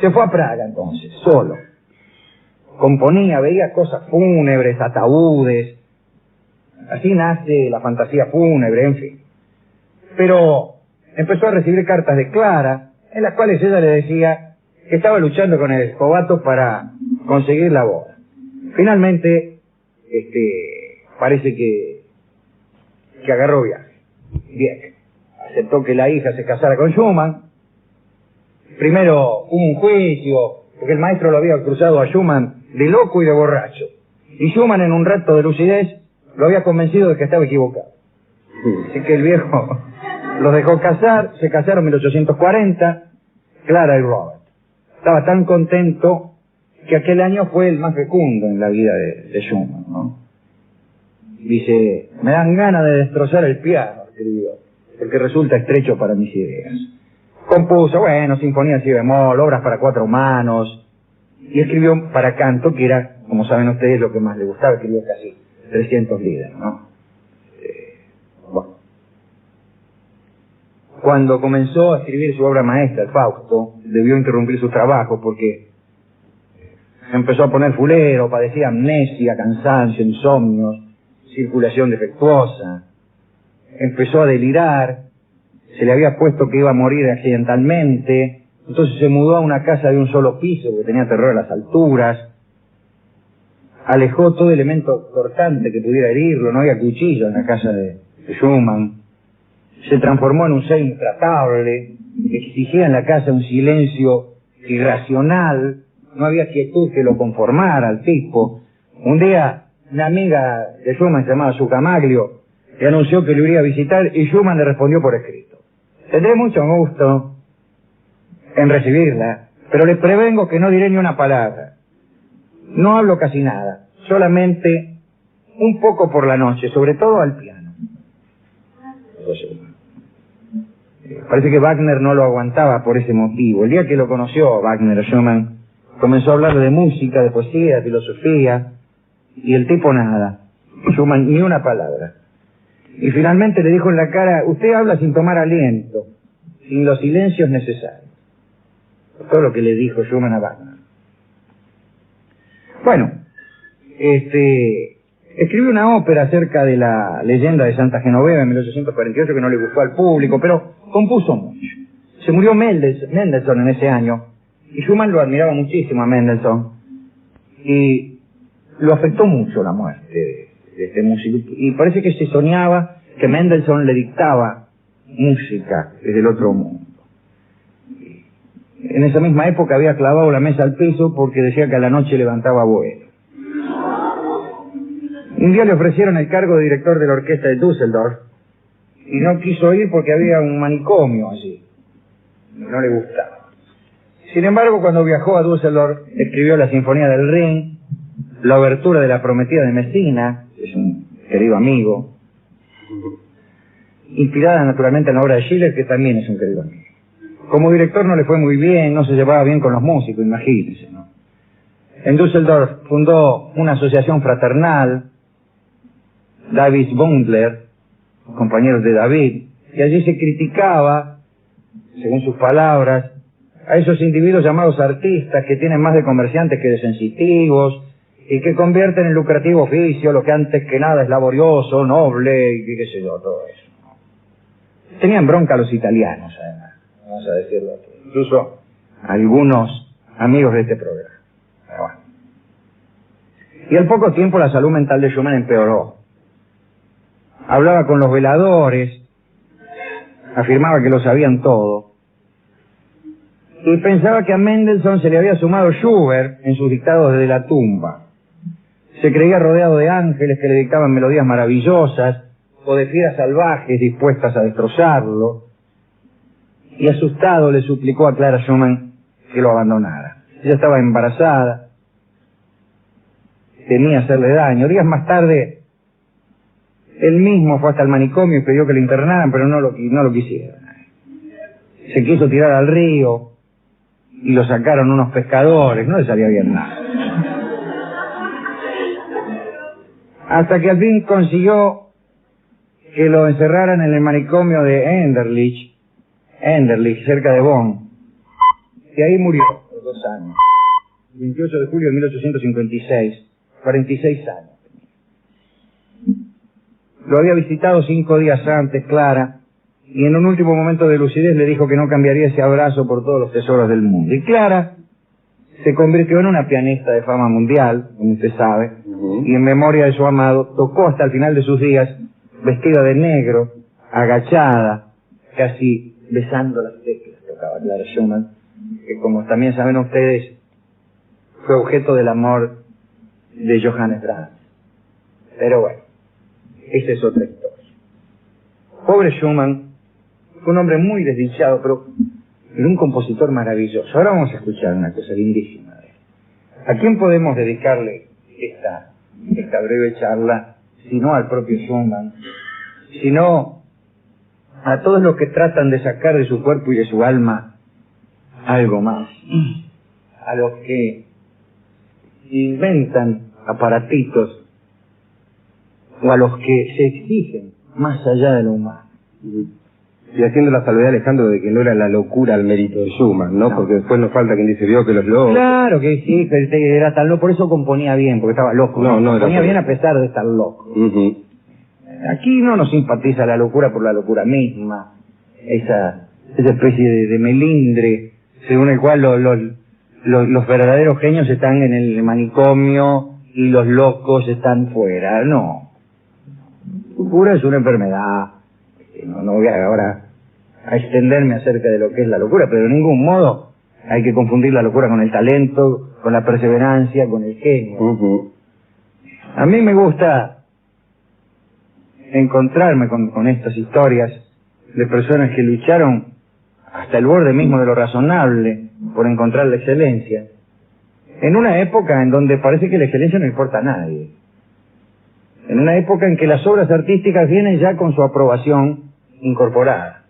Se fue a Praga entonces, solo. Componía, veía cosas fúnebres, ataúdes. Así nace la fantasía fúnebre, en fin. Pero empezó a recibir cartas de Clara, en las cuales ella le decía que estaba luchando con el escobato para conseguir la boda. Finalmente, parece que agarró viaje. Bien. Aceptó que la hija se casara con Schumann. Primero hubo un juicio, porque el maestro lo había acusado a Schumann de loco y de borracho. Y Schumann, en un rato de lucidez, lo había convencido de que estaba equivocado. Así que el viejo los dejó casar, se casaron en 1840, Clara y Robert. Estaba tan contento que aquel año fue el más fecundo en la vida de Schumann, ¿no? Dice, me dan ganas de destrozar el piano, escribió, porque resulta estrecho para mis ideas. Compuso, bueno, sinfonías si bemol, obras para 4 manos, y escribió para canto, que era, como saben ustedes, lo que más le gustaba. Escribió casi 300 lieder, ¿no? Bueno. Cuando comenzó a escribir su obra maestra, el Fausto, debió interrumpir su trabajo porque empezó a poner fulero, padecía amnesia, cansancio, insomnios, circulación defectuosa. Empezó a delirar, se le había puesto que iba a morir accidentalmente, entonces se mudó a una casa de un solo piso porque tenía terror a las alturas. Alejó todo elemento cortante que pudiera herirlo, no había cuchillo en la casa de Schumann. Se transformó en un ser intratable, exigía en la casa un silencio irracional, no había quietud que lo conformara al tipo. Un día, una amiga de Schumann llamada Zuccamaglio le anunció que lo iría a visitar y Schumann le respondió por escrito: tendré mucho gusto en recibirla, pero le prevengo que no diré ni una palabra. No hablo casi nada, solamente un poco por la noche, sobre todo al piano. Parece que Wagner no lo aguantaba por ese motivo. El día que lo conoció Wagner, Schumann comenzó a hablar de música, de poesía, de filosofía, y el tipo nada. Schumann ni una palabra. Y finalmente le dijo en la cara: usted habla sin tomar aliento, sin los silencios necesarios. Todo lo que le dijo Schumann a Wagner. Bueno, escribió una ópera acerca de la leyenda de Santa Genoveva en 1848 que no le gustó al público, pero compuso mucho. Se murió Mendelssohn en ese año, y Schumann lo admiraba muchísimo a Mendelssohn, y lo afectó mucho la muerte de este músico, y parece que se soñaba que Mendelssohn le dictaba música desde el otro mundo. En esa misma época había clavado la mesa al piso porque decía que a la noche levantaba vuelo. Un día le ofrecieron el cargo de director de la orquesta de Düsseldorf y no quiso ir porque había un manicomio allí. No le gustaba. Sin embargo, cuando viajó a Düsseldorf, escribió la Sinfonía del Rin, la obertura de La Prometida de Messina, que es un querido amigo, inspirada naturalmente en la obra de Schiller, que también es un querido amigo. Como director no le fue muy bien, no se llevaba bien con los músicos, imagínense, ¿no? En Düsseldorf fundó una asociación fraternal, David Bundler, compañeros de David, y allí se criticaba, según sus palabras, a esos individuos llamados artistas que tienen más de comerciantes que de sensitivos y que convierten en lucrativo oficio lo que antes que nada es laborioso, noble y qué sé yo, todo eso. Tenían bronca los italianos, además, vamos a decirlo aquí. Incluso algunos amigos de este programa. Pero bueno. Y al poco tiempo la salud mental de Schumann empeoró. Hablaba con los veladores, afirmaba que lo sabían todo, y pensaba que a Mendelssohn se le había sumado Schubert en sus dictados desde la tumba. Se creía rodeado de ángeles que le dictaban melodías maravillosas, o de fieras salvajes dispuestas a destrozarlo, y asustado le suplicó a Clara Schumann que lo abandonara. Ella estaba embarazada, temía hacerle daño. Días más tarde, él mismo fue hasta el manicomio y pidió que lo internaran, pero no lo quisieron. Se quiso tirar al río y lo sacaron unos pescadores, no le salía bien nada. Hasta que al fin consiguió que lo encerraran en el manicomio de Enderlich, cerca de Bonn, y ahí murió por 2 años, 28 de julio de 1856, 46 años. Lo había visitado 5 días antes, Clara, y en un último momento de lucidez le dijo que no cambiaría ese abrazo por todos los tesoros del mundo. Y Clara se convirtió en una pianista de fama mundial, como usted sabe, y en memoria de su amado tocó hasta el final de sus días, vestida de negro, agachada, casi besando las teclas, tocaba Clara Schumann, que como también saben ustedes, fue objeto del amor de Johannes Brahms. Pero bueno, esa es otra historia. Pobre Schumann, fue un hombre muy desdichado, pero un compositor maravilloso. Ahora vamos a escuchar una cosa lindísima de él. ¿A quién podemos dedicarle esta breve charla, sino al propio Schumann, sino a todos los que tratan de sacar de su cuerpo y de su alma algo más, a los que inventan aparatitos o a los que se exigen más allá de lo humano? Y haciendo la salvedad, Alejandro, de que no era la locura el mérito de Schumann, ¿no? Porque después nos falta quien dice, vio que los locos... Claro que sí, que era tan loco, por eso componía bien, porque estaba loco. Componía bien a pesar de estar loco. Aquí no nos simpatiza la locura por la locura misma, esa especie de melindre, según el cual los verdaderos genios están en el manicomio y los locos están fuera. No. Locura es una enfermedad. No voy ahora a extenderme acerca de lo que es la locura, pero de ningún modo hay que confundir la locura con el talento, con la perseverancia, con el genio. A mí me gusta encontrarme con estas historias de personas que lucharon hasta el borde mismo de lo razonable por encontrar la excelencia, en una época en donde parece que la excelencia no importa a nadie, en una época en que las obras artísticas vienen ya con su aprobación incorporada.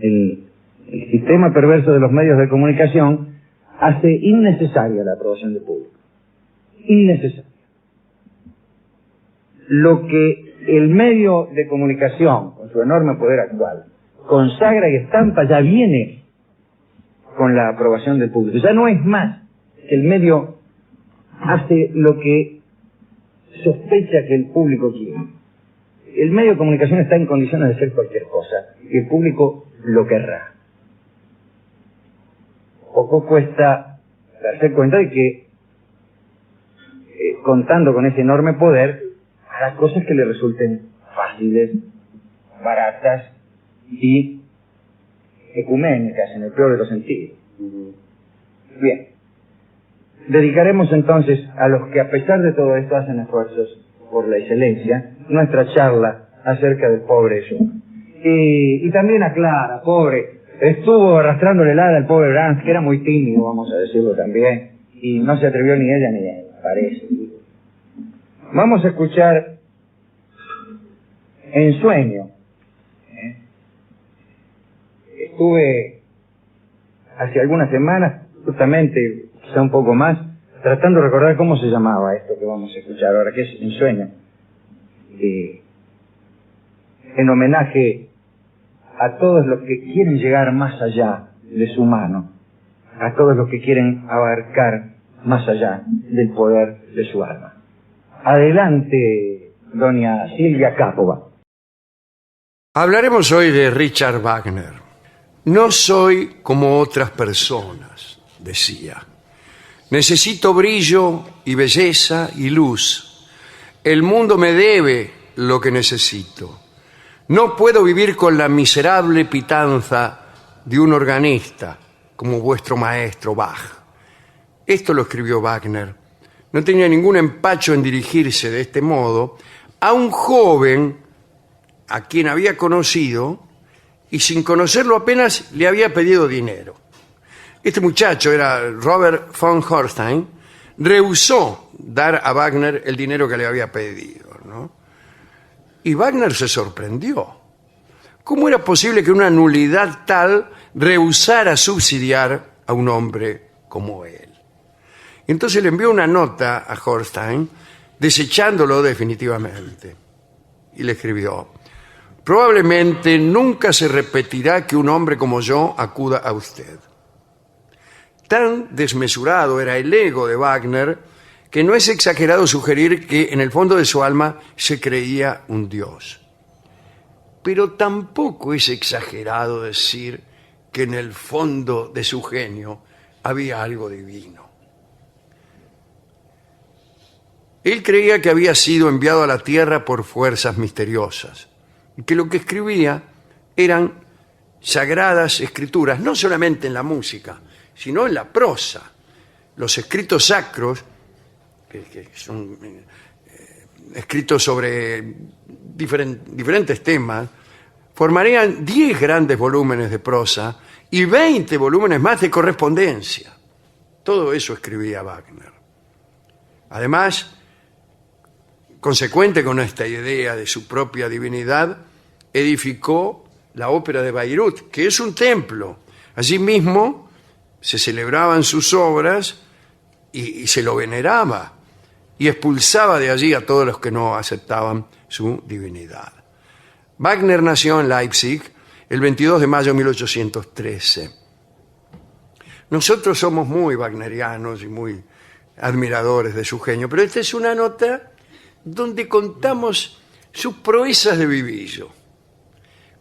El sistema perverso de los medios de comunicación hace innecesaria la aprobación del público. Innecesaria. Lo que el medio de comunicación, con su enorme poder actual, consagra y estampa, ya viene con la aprobación del público. Ya no es más que el medio hace lo que sospecha que el público quiere. El medio de comunicación está en condiciones de hacer cualquier cosa y el público lo querrá. Poco cuesta darse cuenta de que contando con ese enorme poder hará cosas que le resulten fáciles, baratas y ecuménicas en el peor de los sentidos. Bien, dedicaremos entonces a los que a pesar de todo esto hacen esfuerzos por la excelencia nuestra charla acerca del pobre Schumann. Y también a Clara, pobre, estuvo arrastrando la helada al pobre Brahms, que era muy tímido, vamos a decirlo también, y no se atrevió ni ella ni él, parece. Vamos a escuchar En sueño. Estuve hace algunas semanas, justamente, quizá un poco más, tratando de recordar cómo se llamaba esto que vamos a escuchar ahora, que es En sueño. En homenaje a todos los que quieren llegar más allá de su mano, a todos los que quieren abarcar más allá del poder de su alma. Adelante, doña Silvia Capova. Hablaremos hoy de Richard Wagner. No soy como otras personas, decía. Necesito brillo y belleza y luz. El mundo me debe lo que necesito. No puedo vivir con la miserable pitanza de un organista, como vuestro maestro Bach. Esto lo escribió Wagner. No tenía ningún empacho en dirigirse de este modo a un joven a quien había conocido y sin conocerlo apenas le había pedido dinero. Este muchacho era Robert von Horstein, rehusó dar a Wagner el dinero que le había pedido, ¿no? Y Wagner se sorprendió. ¿Cómo era posible que una nulidad tal rehusara subsidiar a un hombre como él? Entonces le envió una nota a Horstein, desechándolo definitivamente. Y le escribió: probablemente nunca se repetirá que un hombre como yo acuda a usted. Tan desmesurado era el ego de Wagner que no es exagerado sugerir que en el fondo de su alma se creía un dios. Pero tampoco es exagerado decir que en el fondo de su genio había algo divino. Él creía que había sido enviado a la tierra por fuerzas misteriosas y que lo que escribía eran sagradas escrituras, no solamente en la música, sino en la prosa. Los escritos sacros, que son escritos sobre diferentes temas, formarían 10 grandes volúmenes de prosa y 20 volúmenes más de correspondencia. Todo eso escribía Wagner. Además, consecuente con esta idea de su propia divinidad, edificó la ópera de Bayreuth, que es un templo. Allí mismo se celebraban sus obras y se lo veneraba y expulsaba de allí a todos los que no aceptaban su divinidad. Wagner nació en Leipzig el 22 de mayo de 1813. Nosotros somos muy wagnerianos y muy admiradores de su genio, pero esta es una nota donde contamos sus proezas de vivillo.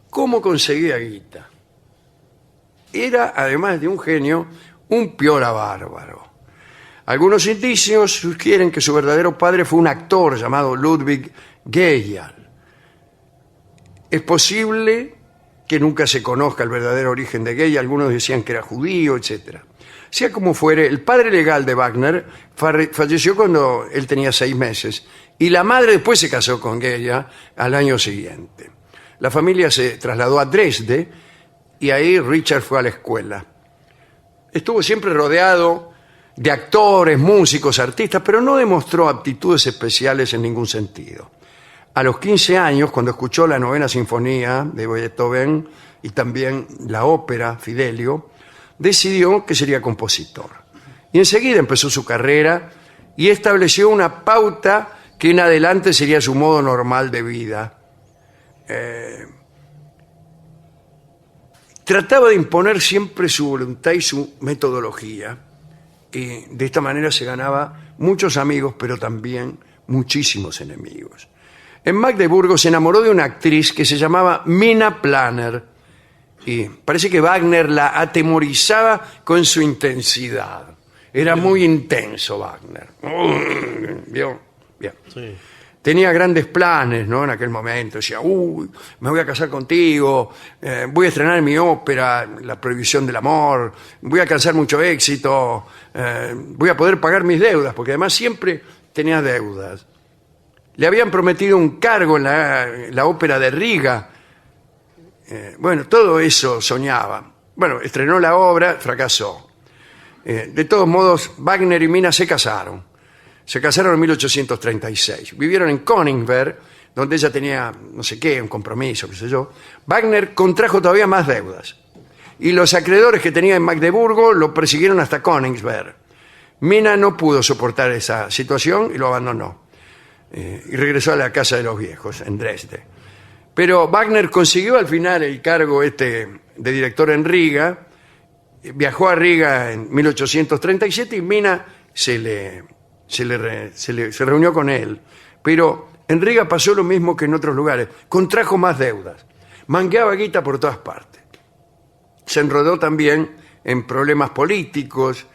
¿Cómo conseguía guita? Era, además de un genio, un piola bárbaro. Algunos indicios sugieren que su verdadero padre fue un actor llamado Ludwig Geyal. Es posible que nunca se conozca el verdadero origen de Geyal. Algunos decían que era judío, etc. Sea como fuere, el padre legal de Wagner falleció cuando él tenía 6 meses y la madre después se casó con Geyal al año siguiente. La familia se trasladó a Dresde y ahí Richard fue a la escuela. Estuvo siempre rodeado de actores, músicos, artistas, pero no demostró aptitudes especiales en ningún sentido. A los 15 años, cuando escuchó la 9ª Sinfonía de Beethoven y también la ópera Fidelio, decidió que sería compositor. Y enseguida empezó su carrera y estableció una pauta que en adelante sería su modo normal de vida. Trataba de imponer siempre su voluntad y su metodología, y de esta manera se ganaba muchos amigos, pero también muchísimos enemigos. En Magdeburgo se enamoró de una actriz que se llamaba Mina Planner, y parece que Wagner la atemorizaba con su intensidad. Era muy intenso Wagner. ¿Vio? Bien. Sí. Tenía grandes planes, ¿no? En aquel momento. Decía, me voy a casar contigo, voy a estrenar mi ópera, La prohibición del amor, voy a alcanzar mucho éxito, voy a poder pagar mis deudas, porque además siempre tenía deudas. Le habían prometido un cargo en la ópera de Riga. Bueno, todo eso soñaba. Bueno, estrenó la obra, fracasó. De todos modos, Wagner y Mina se casaron. Se casaron en 1836. Vivieron en Königsberg, donde ella tenía, no sé qué, un compromiso, qué sé yo. Wagner contrajo todavía más deudas. Y los acreedores que tenía en Magdeburgo lo persiguieron hasta Königsberg. Mina no pudo soportar esa situación y lo abandonó. Y regresó a la casa de los viejos, en Dresde. Pero Wagner consiguió al final el cargo de director en Riga. Viajó a Riga en 1837 y Mina se reunió con él. Pero en Riga pasó lo mismo que en otros lugares. Contrajo más deudas. Mangueaba guita por todas partes. Se enrodó también en problemas políticos,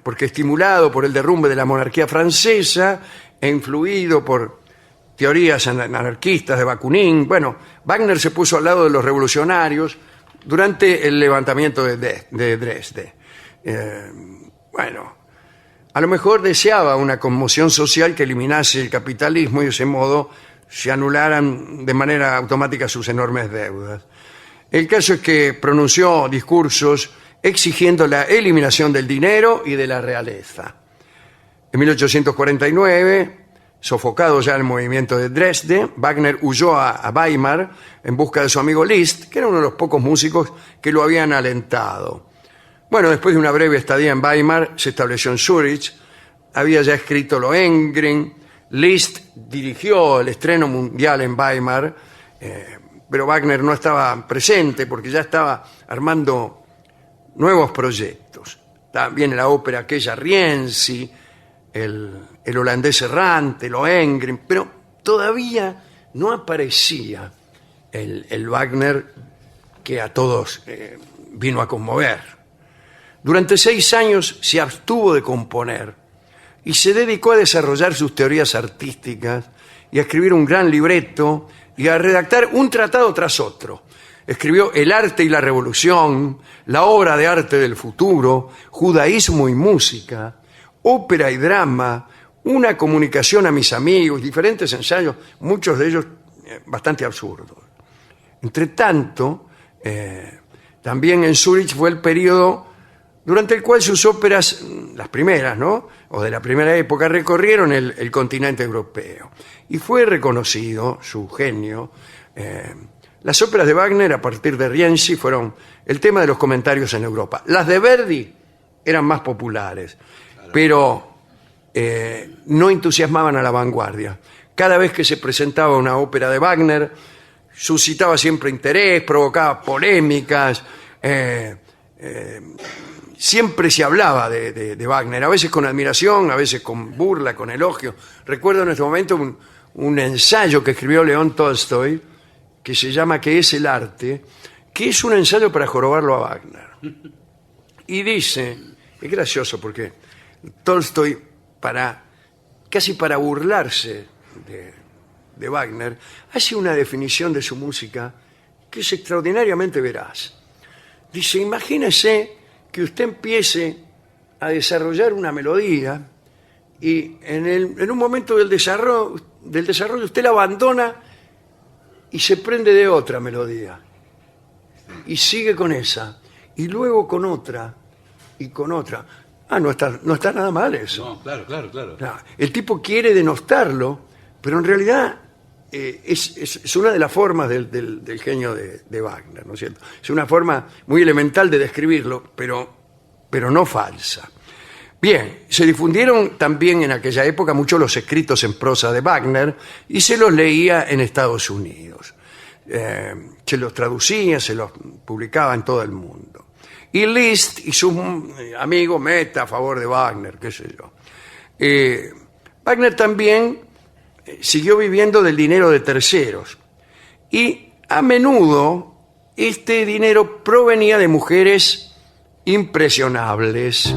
porque estimulado por el derrumbe de la monarquía francesa e influido por teorías anarquistas de Bakunin, bueno, Wagner se puso al lado de los revolucionarios durante el levantamiento de Dresde. Bueno, a lo mejor deseaba una conmoción social que eliminase el capitalismo y de ese modo se anularan de manera automática sus enormes deudas. El caso es que pronunció discursos exigiendo la eliminación del dinero y de la realeza. En 1849, sofocado ya el movimiento de Dresde, Wagner huyó a Weimar en busca de su amigo Liszt, que era uno de los pocos músicos que lo habían alentado. Bueno, después de una breve estadía en Weimar, se estableció en Zúrich, había ya escrito Lohengrin, Liszt dirigió el estreno mundial en Weimar, pero Wagner no estaba presente porque ya estaba armando nuevos proyectos. También la ópera aquella Rienzi, el holandés errante, Lohengrin, pero todavía no aparecía el Wagner que a todos vino a conmover. Durante 6 años se abstuvo de componer y se dedicó a desarrollar sus teorías artísticas y a escribir un gran libreto y a redactar un tratado tras otro. Escribió El arte y la revolución, La obra de arte del futuro, Judaísmo y música, Ópera y drama, Una comunicación a mis amigos, diferentes ensayos, muchos de ellos bastante absurdos. Entre tanto, también en Zúrich fue el periodo durante el cual sus óperas, las primeras, ¿no?, o de la primera época, recorrieron el continente europeo. Y fue reconocido su genio. Las óperas de Wagner, a partir de Rienzi, fueron el tema de los comentarios en Europa. Las de Verdi eran más populares, pero no entusiasmaban a la vanguardia. Cada vez que se presentaba una ópera de Wagner, suscitaba siempre interés, provocaba polémicas, siempre se hablaba de Wagner, a veces con admiración, a veces con burla, con elogio. Recuerdo en este momento un ensayo que escribió León Tolstoy, que se llama ¿Qué es el arte?, que es un ensayo para jorobarlo a Wagner. Y dice, es gracioso porque Tolstoy, casi para burlarse de Wagner, hace una definición de su música que es extraordinariamente veraz. Dice, imagínese que usted empiece a desarrollar una melodía y en un momento del desarrollo usted la abandona y se prende de otra melodía y sigue con esa y luego con otra y con otra. No está nada mal eso. No, claro. El tipo quiere denostarlo, pero en realidad es una de las formas del genio de Wagner, ¿no es cierto? Es una forma muy elemental de describirlo, pero no falsa. Bien, se difundieron también en aquella época mucho los escritos en prosa de Wagner y se los leía en Estados Unidos. Se los traducía, se los publicaba en todo el mundo. Y Liszt y sus amigos meta a favor de Wagner, qué sé yo. Wagner también siguió viviendo del dinero de terceros y a menudo este dinero provenía de mujeres impresionables.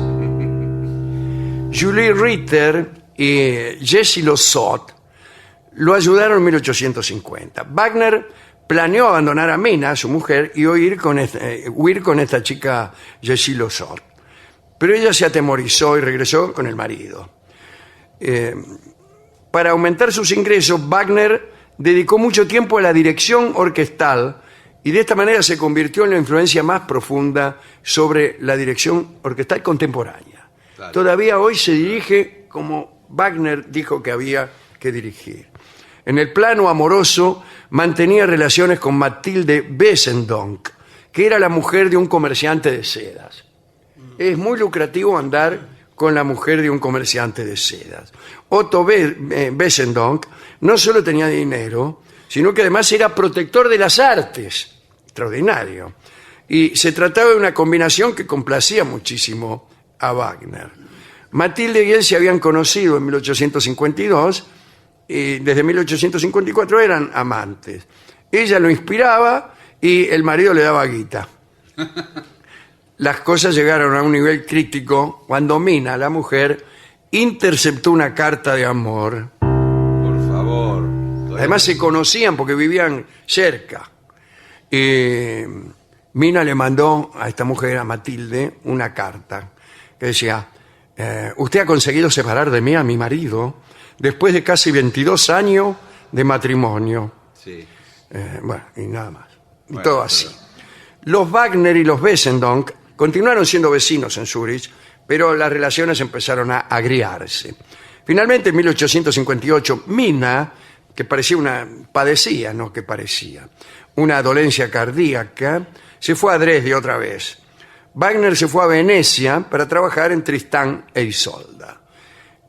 Julie Ritter y Jessie Losot lo ayudaron en 1850. Wagner planeó abandonar a Mina, su mujer, y huir con esta chica Jessie Losot. Pero ella se atemorizó y regresó con el marido. para aumentar sus ingresos, Wagner dedicó mucho tiempo a la dirección orquestal y de esta manera se convirtió en la influencia más profunda sobre la dirección orquestal contemporánea. Claro. Todavía hoy se dirige como Wagner dijo que había que dirigir. En el plano amoroso mantenía relaciones con Mathilde Wesendonck, que era la mujer de un comerciante de sedas. Es muy lucrativo andar con la mujer de un comerciante de sedas. Otto Wesendonck no solo tenía dinero, sino que además era protector de las artes. Extraordinario. Y se trataba de una combinación que complacía muchísimo a Wagner. Mathilde y él se habían conocido en 1852 y desde 1854 eran amantes. Ella lo inspiraba y el marido le daba guita. Las cosas llegaron a un nivel crítico cuando Mina, la mujer, interceptó una carta de amor. Por favor. Además se conocían porque vivían cerca. Mina le mandó a esta mujer, a Mathilde, una carta que decía, usted ha conseguido separar de mí a mi marido después de casi 22 años de matrimonio. Sí. Bueno, y nada más. Y Bueno, todo así. Los Wagner y los Wesendonck continuaron siendo vecinos en Zúrich, pero las relaciones empezaron a agriarse. Finalmente, en 1858, Mina, que padecía una dolencia cardíaca, se fue a Dresde otra vez. Wagner se fue a Venecia para trabajar en Tristán e Isolda.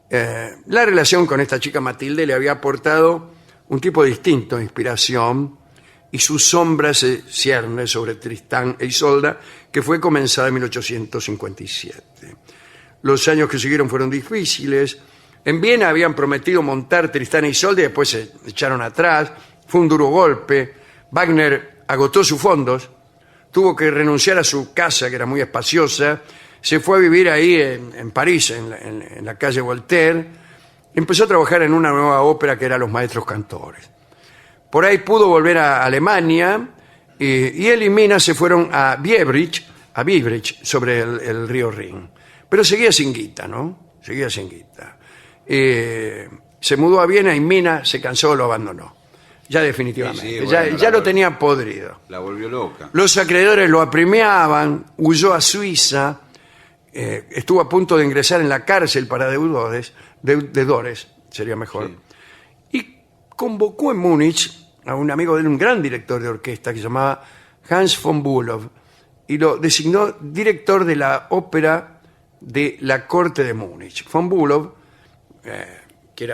La relación con esta chica Mathilde le había aportado un tipo distinto de inspiración y su sombra se cierne sobre Tristán e Isolda, que fue comenzada en 1857. Los años que siguieron fueron difíciles. En Viena habían prometido montar Tristán e Isolda y después se echaron atrás. Fue un duro golpe. Wagner agotó sus fondos, tuvo que renunciar a su casa, que era muy espaciosa, se fue a vivir ahí en París, en la calle Voltaire. Empezó a trabajar en una nueva ópera que era Los Maestros Cantores. Por ahí pudo volver a Alemania y él y Mina se fueron a Biebrich, sobre el río Rin. Pero seguía sin guita, ¿no? Seguía sin guita. Se mudó a Viena y Mina se cansó, lo abandonó. Ya definitivamente. Sí, bueno, ya lo tenía podrido. La volvió loca. Los acreedores lo apremiaban, huyó a Suiza, estuvo a punto de ingresar en la cárcel para deudores, sería mejor. Sí. Y convocó en Múnich a un amigo de él, un gran director de orquesta que se llamaba Hans von Bülow, y lo designó director de la ópera de la corte de Múnich. Von Bülow, que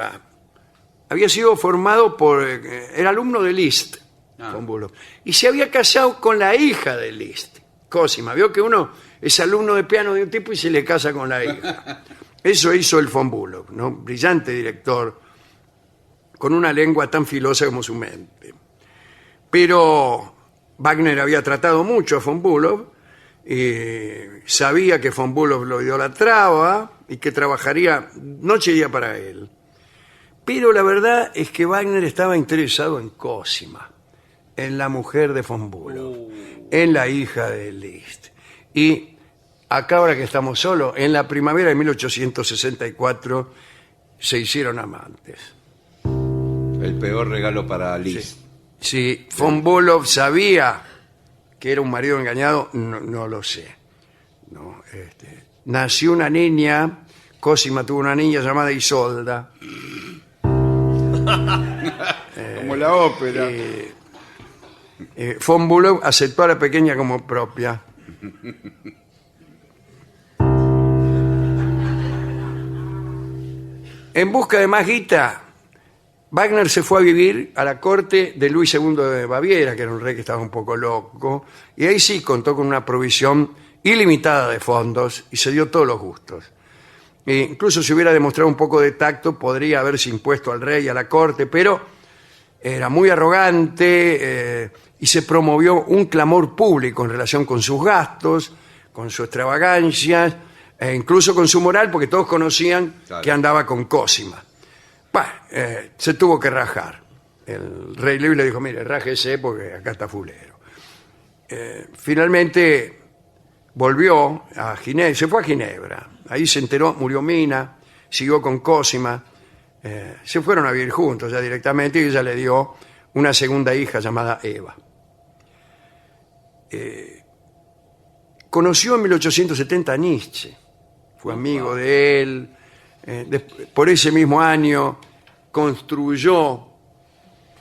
había sido formado era alumno de Liszt, von Bülow, y se había casado con la hija de Liszt, Cosima. Vio que uno es alumno de piano de un tipo y se le casa con la hija. Eso hizo el von Bülow, ¿no? Brillante director, con una lengua tan filosa como su mente. Pero Wagner había tratado mucho a von Bülow, sabía que von Bülow lo idolatraba y que trabajaría noche y día para él. Pero la verdad es que Wagner estaba interesado en Cosima, en la mujer de von Bülow, en la hija de Liszt. Y acá, ahora que estamos solos, en la primavera de 1864 se hicieron amantes. El peor regalo para Liszt. Si von Bülow sabía que era un marido engañado, no lo sé. No, nació una niña, Cosima tuvo una niña llamada Isolda. Como la ópera. Von Bülow aceptó a la pequeña como propia. En busca de más guita, Wagner se fue a vivir a la corte de Luis II de Baviera, que era un rey que estaba un poco loco, y ahí sí contó con una provisión ilimitada de fondos y se dio todos los gustos. Incluso si hubiera demostrado un poco de tacto, podría haberse impuesto al rey y a la corte, pero era muy arrogante y se promovió un clamor público en relación con sus gastos, con su extravagancia, e incluso con su moral, porque todos conocían que andaba con Cosima. Bueno, se tuvo que rajar. El rey Luis le dijo, mire, rájese porque acá está fulero. Finalmente volvió a Ginebra, se fue a Ginebra. Ahí se enteró, murió Mina, siguió con Cosima. se fueron a vivir juntos ya directamente y ella le dio una segunda hija llamada Eva. Conoció en 1870 a Nietzsche, fue amigo de él, por ese mismo año construyó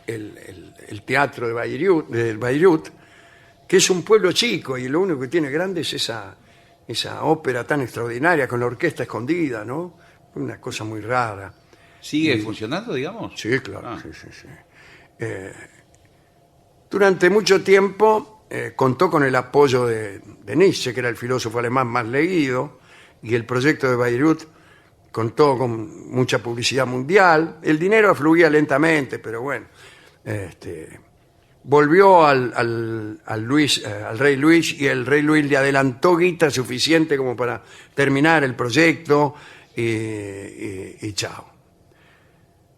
el teatro de Bayreuth, que es un pueblo chico y lo único que tiene grande es esa ópera tan extraordinaria con la orquesta escondida, ¿no? Una cosa muy rara. ¿Sigue funcionando, digamos? Sí, claro. Sí. Durante mucho tiempo contó con el apoyo de Nietzsche, que era el filósofo alemán más leído, y el proyecto de Bayreuth contó con mucha publicidad mundial. El dinero afluía lentamente, pero bueno. Volvió al rey Luis, y el rey Luis le adelantó guita suficiente como para terminar el proyecto y chao.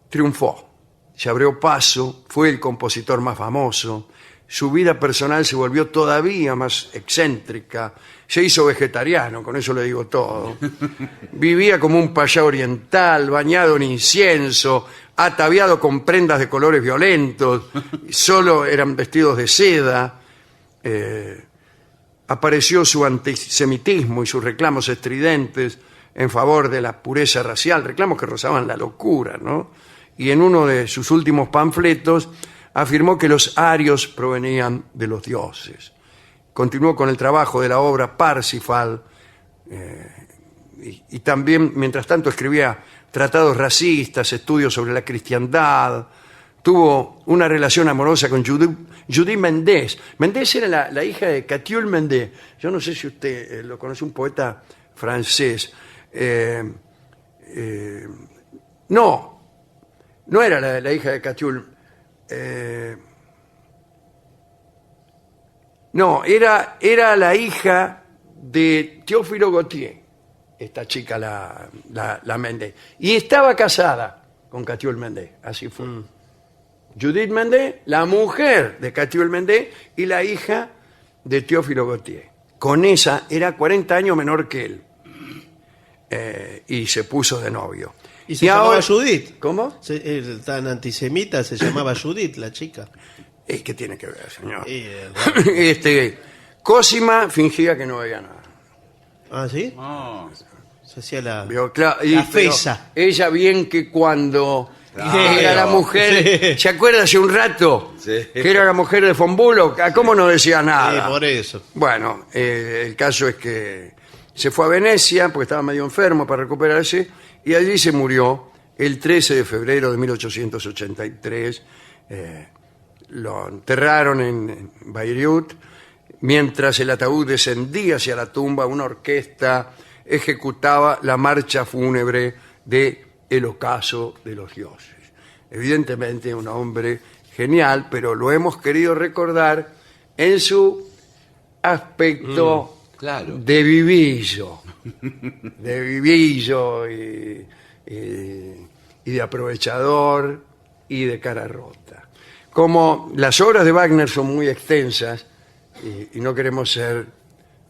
Triunfó, se abrió paso, fue el compositor más famoso, su vida personal se volvió todavía más excéntrica, se hizo vegetariano, con eso le digo todo. Vivía como un payá oriental, bañado en incienso, ataviado con prendas de colores violentos, solo eran vestidos de seda. Apareció su antisemitismo y sus reclamos estridentes en favor de la pureza racial, reclamos que rozaban la locura, ¿no? Y en uno de sus últimos panfletos afirmó que los arios provenían de los dioses. Continuó con el trabajo de la obra Parsifal y también, mientras tanto, escribía tratados racistas, estudios sobre la cristiandad. Tuvo una relación amorosa con Judith Mendès. Mendès era la hija de Catulle Mendès. Yo no sé si usted lo conoce, un poeta francés. No era la hija de Catulle. No, era la hija de Théophile Gautier, esta chica, la Mendès. Y estaba casada con Catulle Mendès, así fue. Judith Mendès, la mujer de Catulle Mendès y la hija de Théophile Gautier. Con esa era 40 años menor que él. Y se puso de novio. ¿Y se llamaba Judith? ¿Cómo? Tan antisemita, se llamaba Judith, la chica. ¿Qué tiene que ver, señor? Cosima fingía que no veía nada. ¿Ah, sí? No. Se hacía la fesa. Ella bien que cuando era la mujer, ¿se acuerda hace un rato? Sí. Que era la mujer de Von Bullock. ¿Cómo no decía nada? Sí, por eso. Bueno, el caso es que se fue a Venecia porque estaba medio enfermo para recuperarse y allí se murió el 13 de febrero de 1883. Lo enterraron en Bayreuth. Mientras el ataúd descendía hacia la tumba, una orquesta ejecutaba la marcha fúnebre de El ocaso de los dioses. Evidentemente un hombre genial, pero lo hemos querido recordar en su aspecto claro. de vivillo y de aprovechador y de cara rota. Como las obras de Wagner son muy extensas y no queremos ser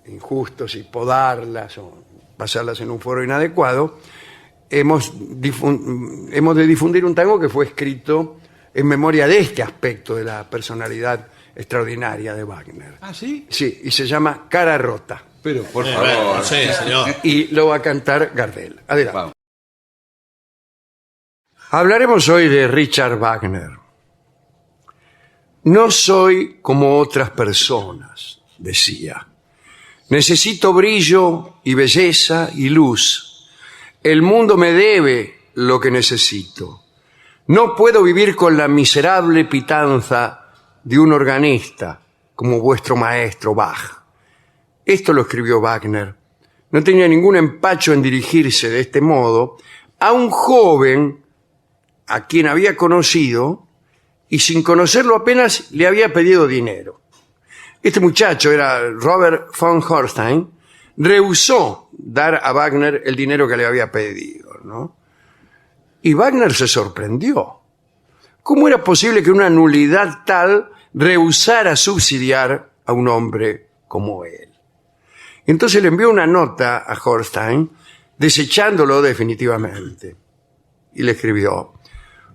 injustos y podarlas o pasarlas en un foro inadecuado, hemos de difundir un tango que fue escrito en memoria de este aspecto de la personalidad extraordinaria de Wagner. ¿Ah, sí? Sí, y se llama Cara Rota. Pero, por favor. Sí, señor. Y lo va a cantar Gardel. Adelante. Vamos. Hablaremos hoy de Richard Wagner. No soy como otras personas, decía. Necesito brillo y belleza y luz. El mundo me debe lo que necesito. No puedo vivir con la miserable pitanza de un organista como vuestro maestro Bach. Esto lo escribió Wagner. No tenía ningún empacho en dirigirse de este modo a un joven a quien había conocido y sin conocerlo apenas le había pedido dinero. Este muchacho era Robert von Horstein, rehusó dar a Wagner el dinero que le había pedido, ¿no? Y Wagner se sorprendió. ¿Cómo era posible que una nulidad tal rehusara subsidiar a un hombre como él? Entonces le envió una nota a Horstein desechándolo definitivamente. y le escribió: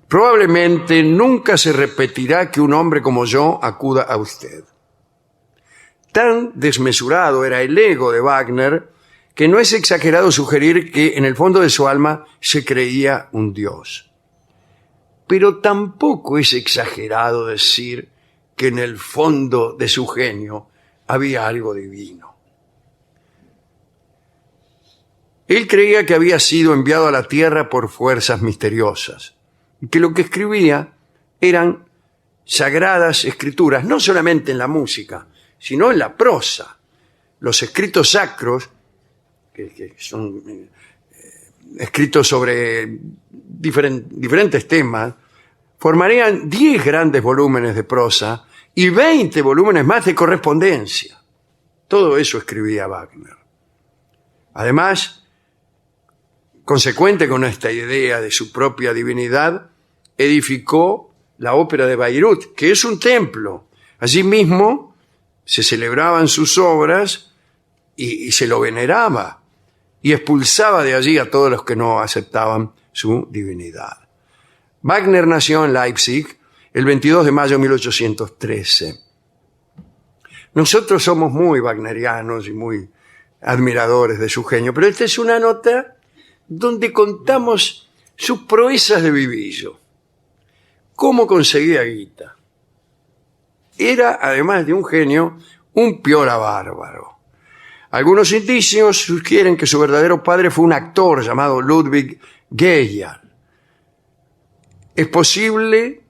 probablemente nunca se repetirá que un hombre como yo acuda a usted. Tan desmesurado era el ego de Wagner que no es exagerado sugerir que en el fondo de su alma se creía un dios. Pero tampoco es exagerado decir que en el fondo de su genio había algo divino. Él creía que había sido enviado a la tierra por fuerzas misteriosas y que lo que escribía eran sagradas escrituras, no solamente en la música, sino en la prosa. Los escritos sacros, que son escritos sobre diferentes temas, formarían 10 grandes volúmenes de prosa y 20 volúmenes más de correspondencia. Todo eso escribía Wagner. Además, consecuente con esta idea de su propia divinidad, edificó la ópera de Bayreuth, que es un templo. Allí mismo se celebraban sus obras y se lo veneraba y expulsaba de allí a todos los que no aceptaban su divinidad. Wagner nació en Leipzig el 22 de mayo de 1813. Nosotros somos muy wagnerianos y muy admiradores de su genio, pero esta es una nota donde contamos sus proezas de vivillo. ¿Cómo conseguía guita? Era, además de un genio, un piola bárbaro. Algunos indicios sugieren que su verdadero padre fue un actor llamado Ludwig Geyer. Es posible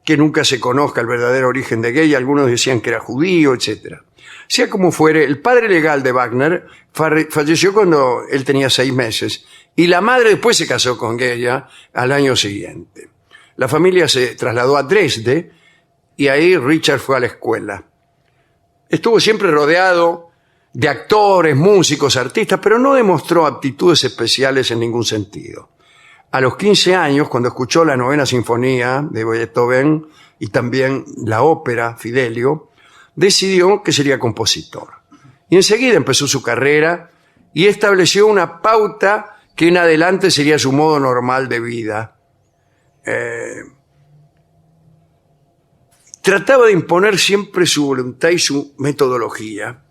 que nunca se conozca el verdadero origen de Geyer. Algunos decían que era judío, etc. Sea como fuere, el padre legal de Wagner falleció cuando él tenía 6 meses y la madre después se casó con Geyer al año siguiente. La familia se trasladó a Dresde y ahí Richard fue a la escuela. Estuvo siempre rodeado de actores, músicos, artistas, pero no demostró aptitudes especiales en ningún sentido. A los 15 años, cuando escuchó la 9ª Sinfonía de Beethoven y también la ópera Fidelio, decidió que sería compositor. Y enseguida empezó su carrera y estableció una pauta que en adelante sería su modo normal de vida. Trataba de imponer siempre su voluntad y su metodología,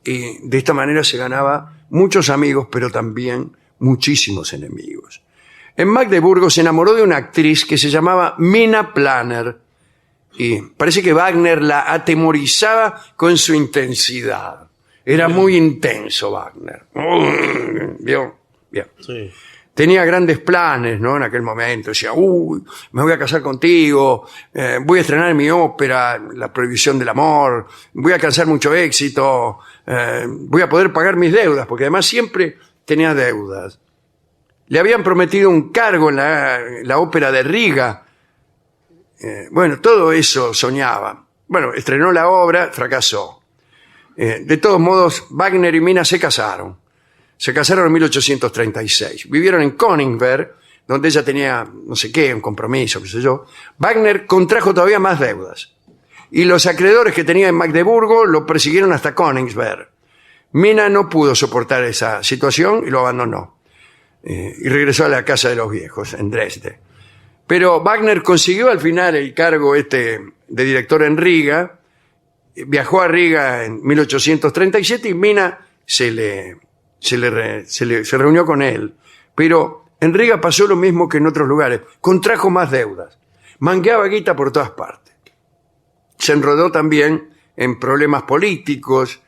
y de esta manera se ganaba muchos amigos, pero también muchísimos enemigos. En Magdeburgo se enamoró de una actriz que se llamaba Mina Planner, y parece que Wagner la atemorizaba con su intensidad. Era muy intenso Wagner. ¿Vio? Bien. Sí. Tenía grandes planes, ¿no? En aquel momento decía, me voy a casar contigo, voy a estrenar mi ópera, La prohibición del amor, voy a alcanzar mucho éxito, voy a poder pagar mis deudas, porque además siempre tenía deudas. Le habían prometido un cargo en la ópera de Riga. Bueno, todo eso soñaba. Bueno, estrenó la obra, fracasó. De todos modos, Wagner y Mina se casaron. Se casaron en 1836. Vivieron en Königsberg, donde ella tenía, no sé qué, un compromiso, qué sé yo. Wagner contrajo todavía más deudas. Y los acreedores que tenía en Magdeburgo lo persiguieron hasta Königsberg. Mina no pudo soportar esa situación y lo abandonó. Y regresó a la casa de los viejos, en Dresde. Pero Wagner consiguió al final el cargo de director en Riga. Viajó a Riga en 1837 y Mina se reunió con él, pero en Riga pasó lo mismo que en otros lugares, contrajo más deudas, mangueaba guita por todas partes. Se enrodó también en problemas políticos,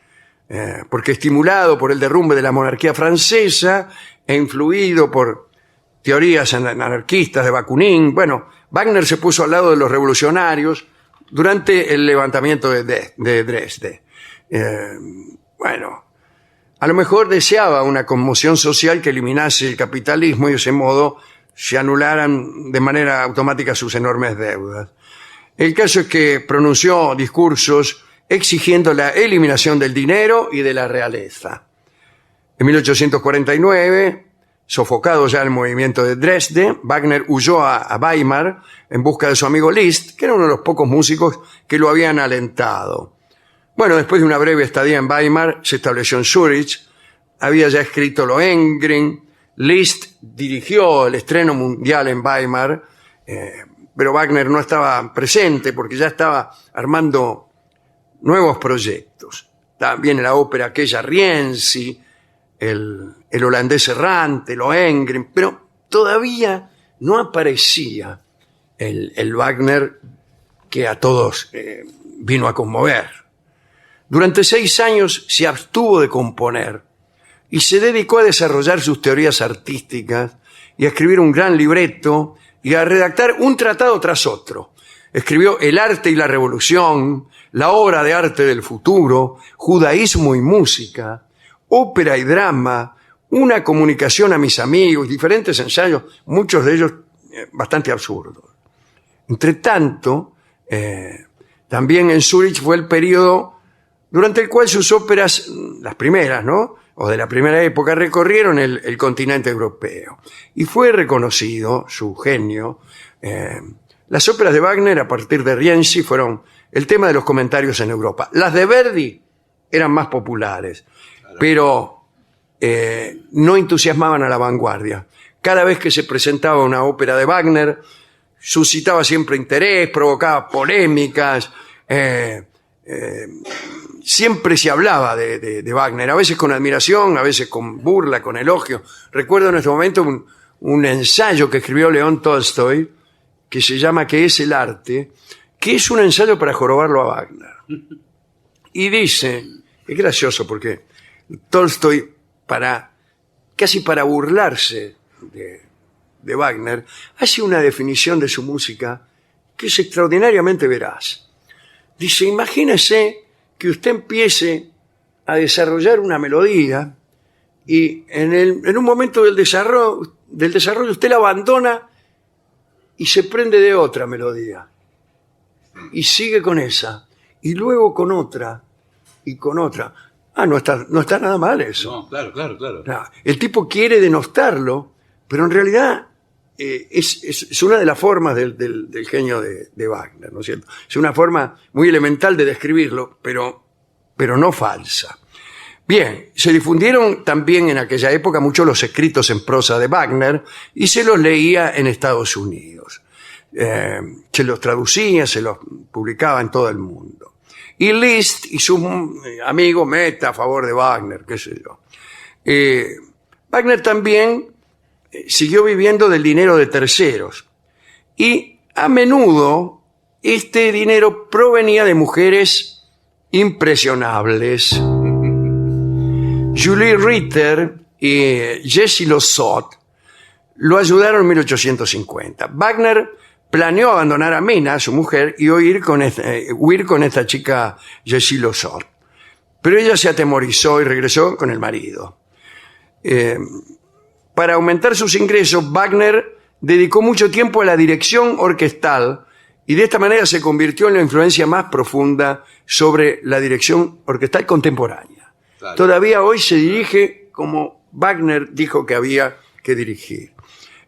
porque estimulado por el derrumbe de la monarquía francesa e influido por teorías anarquistas de Bakunin, bueno, Wagner se puso al lado de los revolucionarios durante el levantamiento de Dresde. Bueno, a lo mejor deseaba una conmoción social que eliminase el capitalismo y de ese modo se anularan de manera automática sus enormes deudas. El caso es que pronunció discursos exigiendo la eliminación del dinero y de la realeza. En 1849, sofocado ya el movimiento de Dresde, Wagner huyó a Weimar en busca de su amigo Liszt, que era uno de los pocos músicos que lo habían alentado. Bueno, después de una breve estadía en Weimar, se estableció en Zúrich, había ya escrito Lohengrin, Liszt dirigió el estreno mundial en Weimar, pero Wagner no estaba presente porque ya estaba armando nuevos proyectos. También la ópera aquella Rienzi, el holandés errante, Lohengrin, pero todavía no aparecía el Wagner que a todos vino a conmover. Durante 6 años se abstuvo de componer y se dedicó a desarrollar sus teorías artísticas y a escribir un gran libreto y a redactar un tratado tras otro. Escribió El arte y la revolución, La obra de arte del futuro, Judaísmo y música, ópera y drama, Una comunicación a mis amigos, diferentes ensayos, muchos de ellos bastante absurdos. Entre tanto, también en Zúrich fue el periodo durante el cual sus óperas, las primeras, ¿no?, o de la primera época, recorrieron el continente europeo. Y fue reconocido su genio. Las óperas de Wagner, a partir de Rienzi, fueron el tema de los comentarios en Europa. Las de Verdi eran más populares, pero no entusiasmaban a la vanguardia. Cada vez que se presentaba una ópera de Wagner, suscitaba siempre interés, provocaba polémicas, siempre se hablaba de Wagner, a veces con admiración, a veces con burla, con elogio. Recuerdo en este momento un ensayo que escribió León Tolstoy, que se llama ¿Qué es el arte?, que es un ensayo para jorobarlo a Wagner. Y dice, es gracioso porque Tolstoy, casi para burlarse de Wagner, hace una definición de su música que es extraordinariamente veraz. Dice, imagínese que usted empiece a desarrollar una melodía y en un momento del desarrollo usted la abandona y se prende de otra melodía y sigue con esa y luego con otra y con otra. No está nada mal eso. No, claro. El tipo quiere denostarlo, pero en realidad es una de las formas del genio de Wagner, ¿no es cierto? Es una forma muy elemental de describirlo, pero no falsa. Bien, se difundieron también en aquella época mucho los escritos en prosa de Wagner y se los leía en Estados Unidos. Se los traducía, se los publicaba en todo el mundo. Y Liszt y sus amigos meta a favor de Wagner, qué sé yo. Wagner también siguió viviendo del dinero de terceros y a menudo este dinero provenía de mujeres impresionables. Julie Ritter y Jessie Losot lo ayudaron en 1850. Wagner planeó abandonar a Mina, su mujer, y huir con esta chica Jessie Losot. Pero ella se atemorizó y regresó con el marido. Para aumentar sus ingresos, Wagner dedicó mucho tiempo a la dirección orquestal y de esta manera se convirtió en la influencia más profunda sobre la dirección orquestal contemporánea. Claro. Todavía hoy se dirige como Wagner dijo que había que dirigir.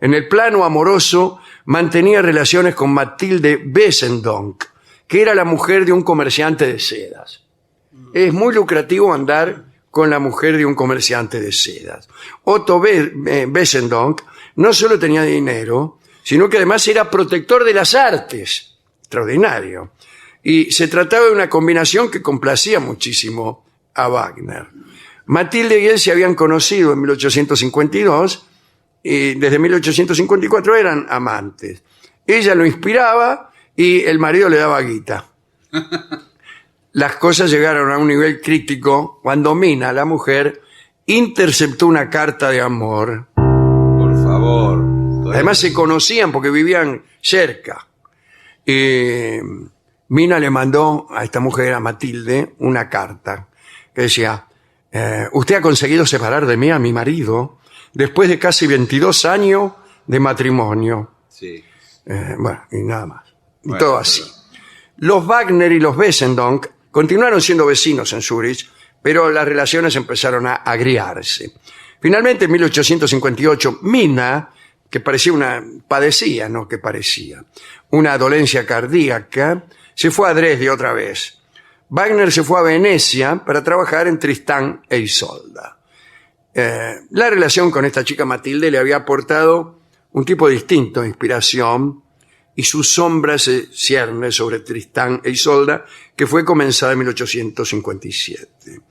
En el plano amoroso, mantenía relaciones con Mathilde Wesendonck, que era la mujer de un comerciante de sedas. Es muy lucrativo andar con la mujer de un comerciante de sedas. Otto Wesendonck no solo tenía dinero, sino que además era protector de las artes. Extraordinario. Y se trataba de una combinación que complacía muchísimo a Wagner. Mathilde y él se habían conocido en 1852 y desde 1854 eran amantes. Ella lo inspiraba y el marido le daba guita. Las cosas llegaron a un nivel crítico cuando Mina, la mujer, interceptó una carta de amor. Por favor. Además se conocían porque vivían cerca. Mina le mandó a esta mujer, a Mathilde, una carta que decía, usted ha conseguido separar de mí a mi marido después de casi 22 años de matrimonio. Sí. Bueno, y nada más. Y bueno, todo así. Los Wagner y los Wesendonck continuaron siendo vecinos en Zúrich, pero las relaciones empezaron a agriarse. Finalmente, en 1858, Mina, que padecía una dolencia cardíaca, se fue a Dresde otra vez. Wagner se fue a Venecia para trabajar en Tristán e Isolda. La relación con esta chica Matilde le había aportado un tipo distinto de inspiración y su sombra se cierne sobre Tristán e Isolda, que fue comenzada en 1857.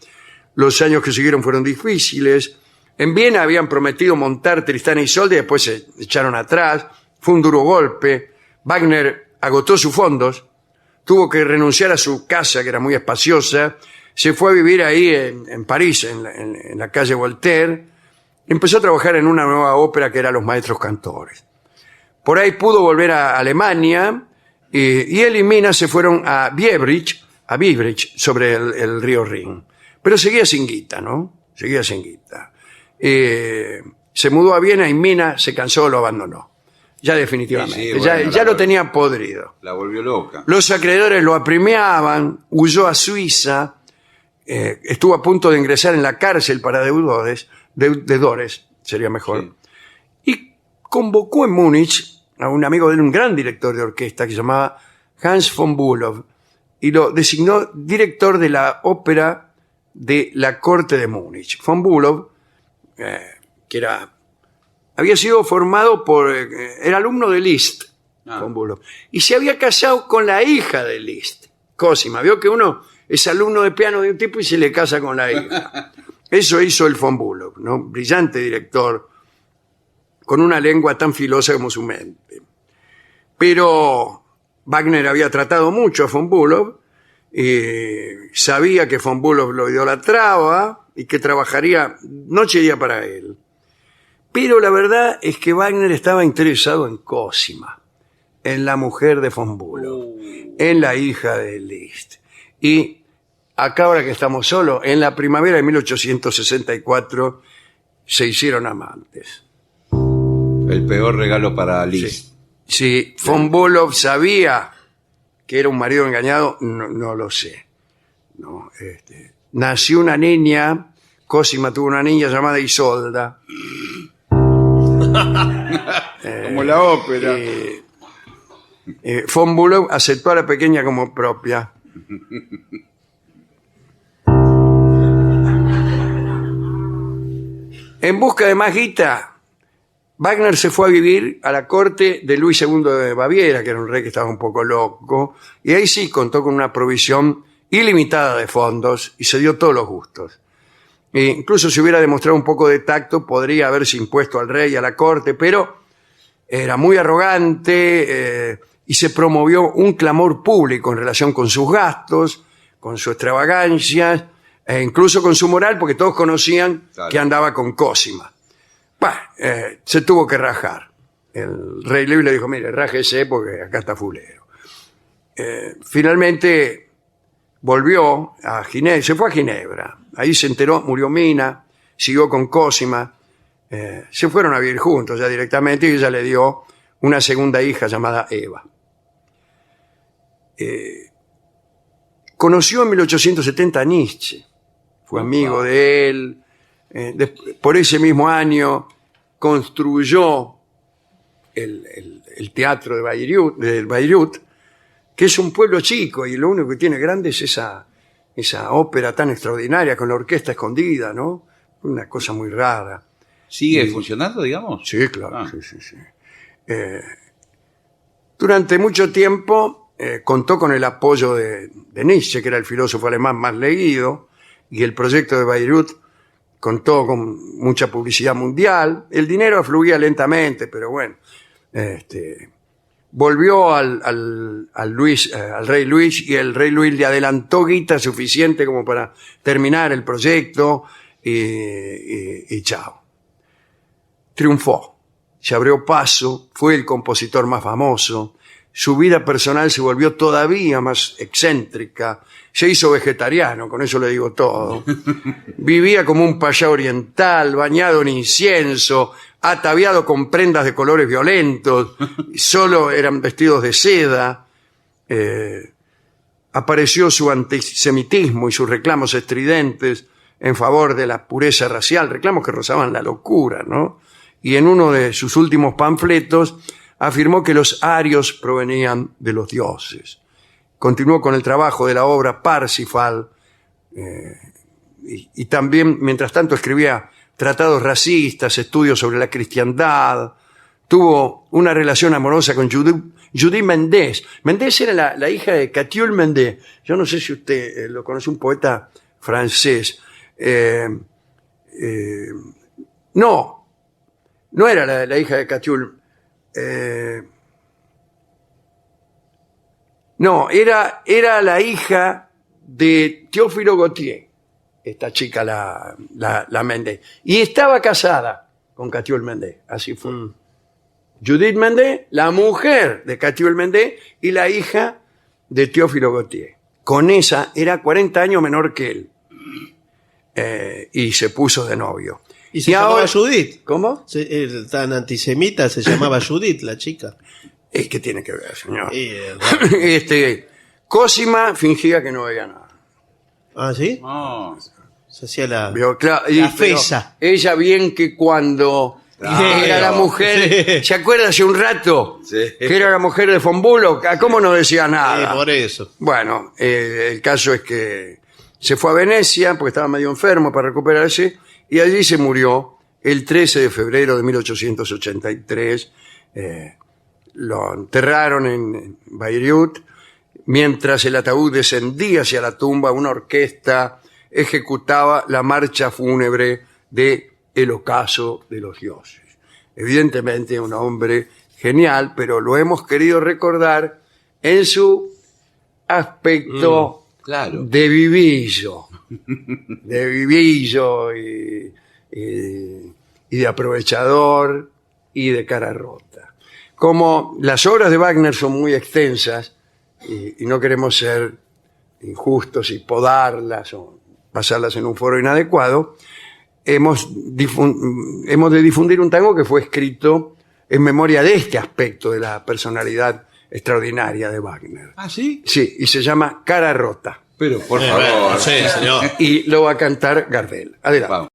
Los años que siguieron fueron difíciles. En Viena habían prometido montar Tristán e Isolda y después se echaron atrás. Fue un duro golpe. Wagner agotó sus fondos, tuvo que renunciar a su casa, que era muy espaciosa, se fue a vivir ahí en París, en la calle Voltaire. Empezó a trabajar en una nueva ópera que era Los Maestros Cantores. Por ahí pudo volver a Alemania y él y Mina se fueron a Biebrich, sobre el río Rin. Pero seguía sin guita, ¿no? Seguía sin guita. Se mudó a Viena y Mina se cansó, lo abandonó. Ya definitivamente. Sí, bueno, ya lo tenía podrido. La volvió loca. Los acreedores lo apremiaban, huyó a Suiza, estuvo a punto de ingresar en la cárcel para deudores, sería mejor. Sí. Y convocó en Múnich a un amigo de él, un gran director de orquesta que se llamaba Hans von Bülow, y lo designó director de la ópera de la corte de Múnich. Von Bülow, que había sido formado era alumno de Liszt, von Bülow, y se había casado con la hija de Liszt, Cosima. Vio que uno es alumno de piano de un tipo y se le casa con la hija. Eso hizo el von Bülow, ¿no? Brillante director, con una lengua tan filosa como su mente. Pero Wagner había tratado mucho a von Bülow, sabía que von Bülow lo idolatraba y que trabajaría noche y día para él. Pero la verdad es que Wagner estaba interesado en Cosima, en la mujer de von Bülow, en la hija de Liszt. Y acá, ahora que estamos solos, en la primavera de 1864 se hicieron amantes. El peor regalo para Liszt. Si von Bülow sabía que era un marido engañado, no lo sé. No, nació una niña, Cosima tuvo una niña llamada Isolda. Como la ópera. Von Bülow aceptó a la pequeña como propia. En busca de más guita, Wagner se fue a vivir a la corte de Luis II de Baviera, que era un rey que estaba un poco loco, y ahí sí contó con una provisión ilimitada de fondos y se dio todos los gustos. Incluso si hubiera demostrado un poco de tacto, podría haberse impuesto al rey y a la corte, pero era muy arrogante y se promovió un clamor público en relación con sus gastos, con su extravagancia e incluso con su moral, porque todos conocían que andaba con Cosima. Se tuvo que rajar. El rey Luis le dijo, mire, rájese porque acá está fulero. Finalmente volvió a Ginebra, se fue a Ginebra. Ahí se enteró, murió Mina, siguió con Cosima. Se fueron a vivir juntos ya directamente y ella le dio una segunda hija llamada Eva. Conoció en 1870 a Nietzsche, fue amigo de él. Por ese mismo año construyó el teatro de Bayreuth, que es un pueblo chico y lo único que tiene grande es esa ópera tan extraordinaria con la orquesta escondida, ¿no? Una cosa muy rara. ¿Sigue funcionando, digamos? Sí, claro. Sí. Durante mucho tiempo contó con el apoyo de Nietzsche, que era el filósofo alemán más leído, y el proyecto de Bayreuth contó con mucha publicidad mundial. El dinero fluía lentamente, pero bueno. Volvió al rey Luis y el rey Luis le adelantó guita suficiente como para terminar el proyecto y chao. Triunfó, se abrió paso, fue el compositor más famoso. Su vida personal se volvió todavía más excéntrica. Se hizo vegetariano, con eso le digo todo. Vivía como un payá oriental, bañado en incienso, ataviado con prendas de colores violentos, solo eran vestidos de seda. Apareció su antisemitismo y sus reclamos estridentes en favor de la pureza racial, reclamos que rozaban la locura, ¿no? Y en uno de sus últimos panfletos afirmó que los arios provenían de los dioses. Continuó con el trabajo de la obra Parsifal y también, mientras tanto, escribía tratados racistas, estudios sobre la cristiandad. Tuvo una relación amorosa con Judith Mendès. Mendès era la hija de Catiule Mendès. Yo no sé si usted lo conoce, un poeta francés. No era la hija de Catiule. No, era la hija de Théophile Gautier, esta chica, la Mendès. Y estaba casada con Catiule Mendès, así fue. Judith Mendès, la mujer de Catiule Mendès y la hija de Théophile Gautier. Con esa era 40 años menor que él. Y se puso de novio. ¿Y se llamaba Judith? ¿Cómo? Tan antisemita, se llamaba Judith, la chica. ¿Qué tiene que ver, señor? Cosima fingía que no veía nada. ¿Ah, sí? Se hacía la fesa. Ella bien que cuando era la mujer, sí. ¿Se acuerda hace un rato? Sí. Que era la mujer de von Bullock. ¿Cómo no decía nada? Sí, por eso. Bueno, el caso es que se fue a Venecia porque estaba medio enfermo para recuperarse y allí se murió el 13 de febrero de 1883. Lo enterraron en Bayreuth. Mientras el ataúd descendía hacia la tumba, una orquesta ejecutaba la marcha fúnebre de El ocaso de los dioses. Evidentemente un hombre genial, pero lo hemos querido recordar en su aspecto Claro. de vivillo. De vivillo y de aprovechador y de cara rota. Como las obras de Wagner son muy extensas y no queremos ser injustos y podarlas o pasarlas en un foro inadecuado, hemos de difundir un tango que fue escrito en memoria de este aspecto de la personalidad extraordinaria de Wagner. ¿Ah, sí? Sí, y se llama Cara Rota. Pero, por favor. Sí, señor. Y lo va a cantar Gardel. Adelante. Vamos.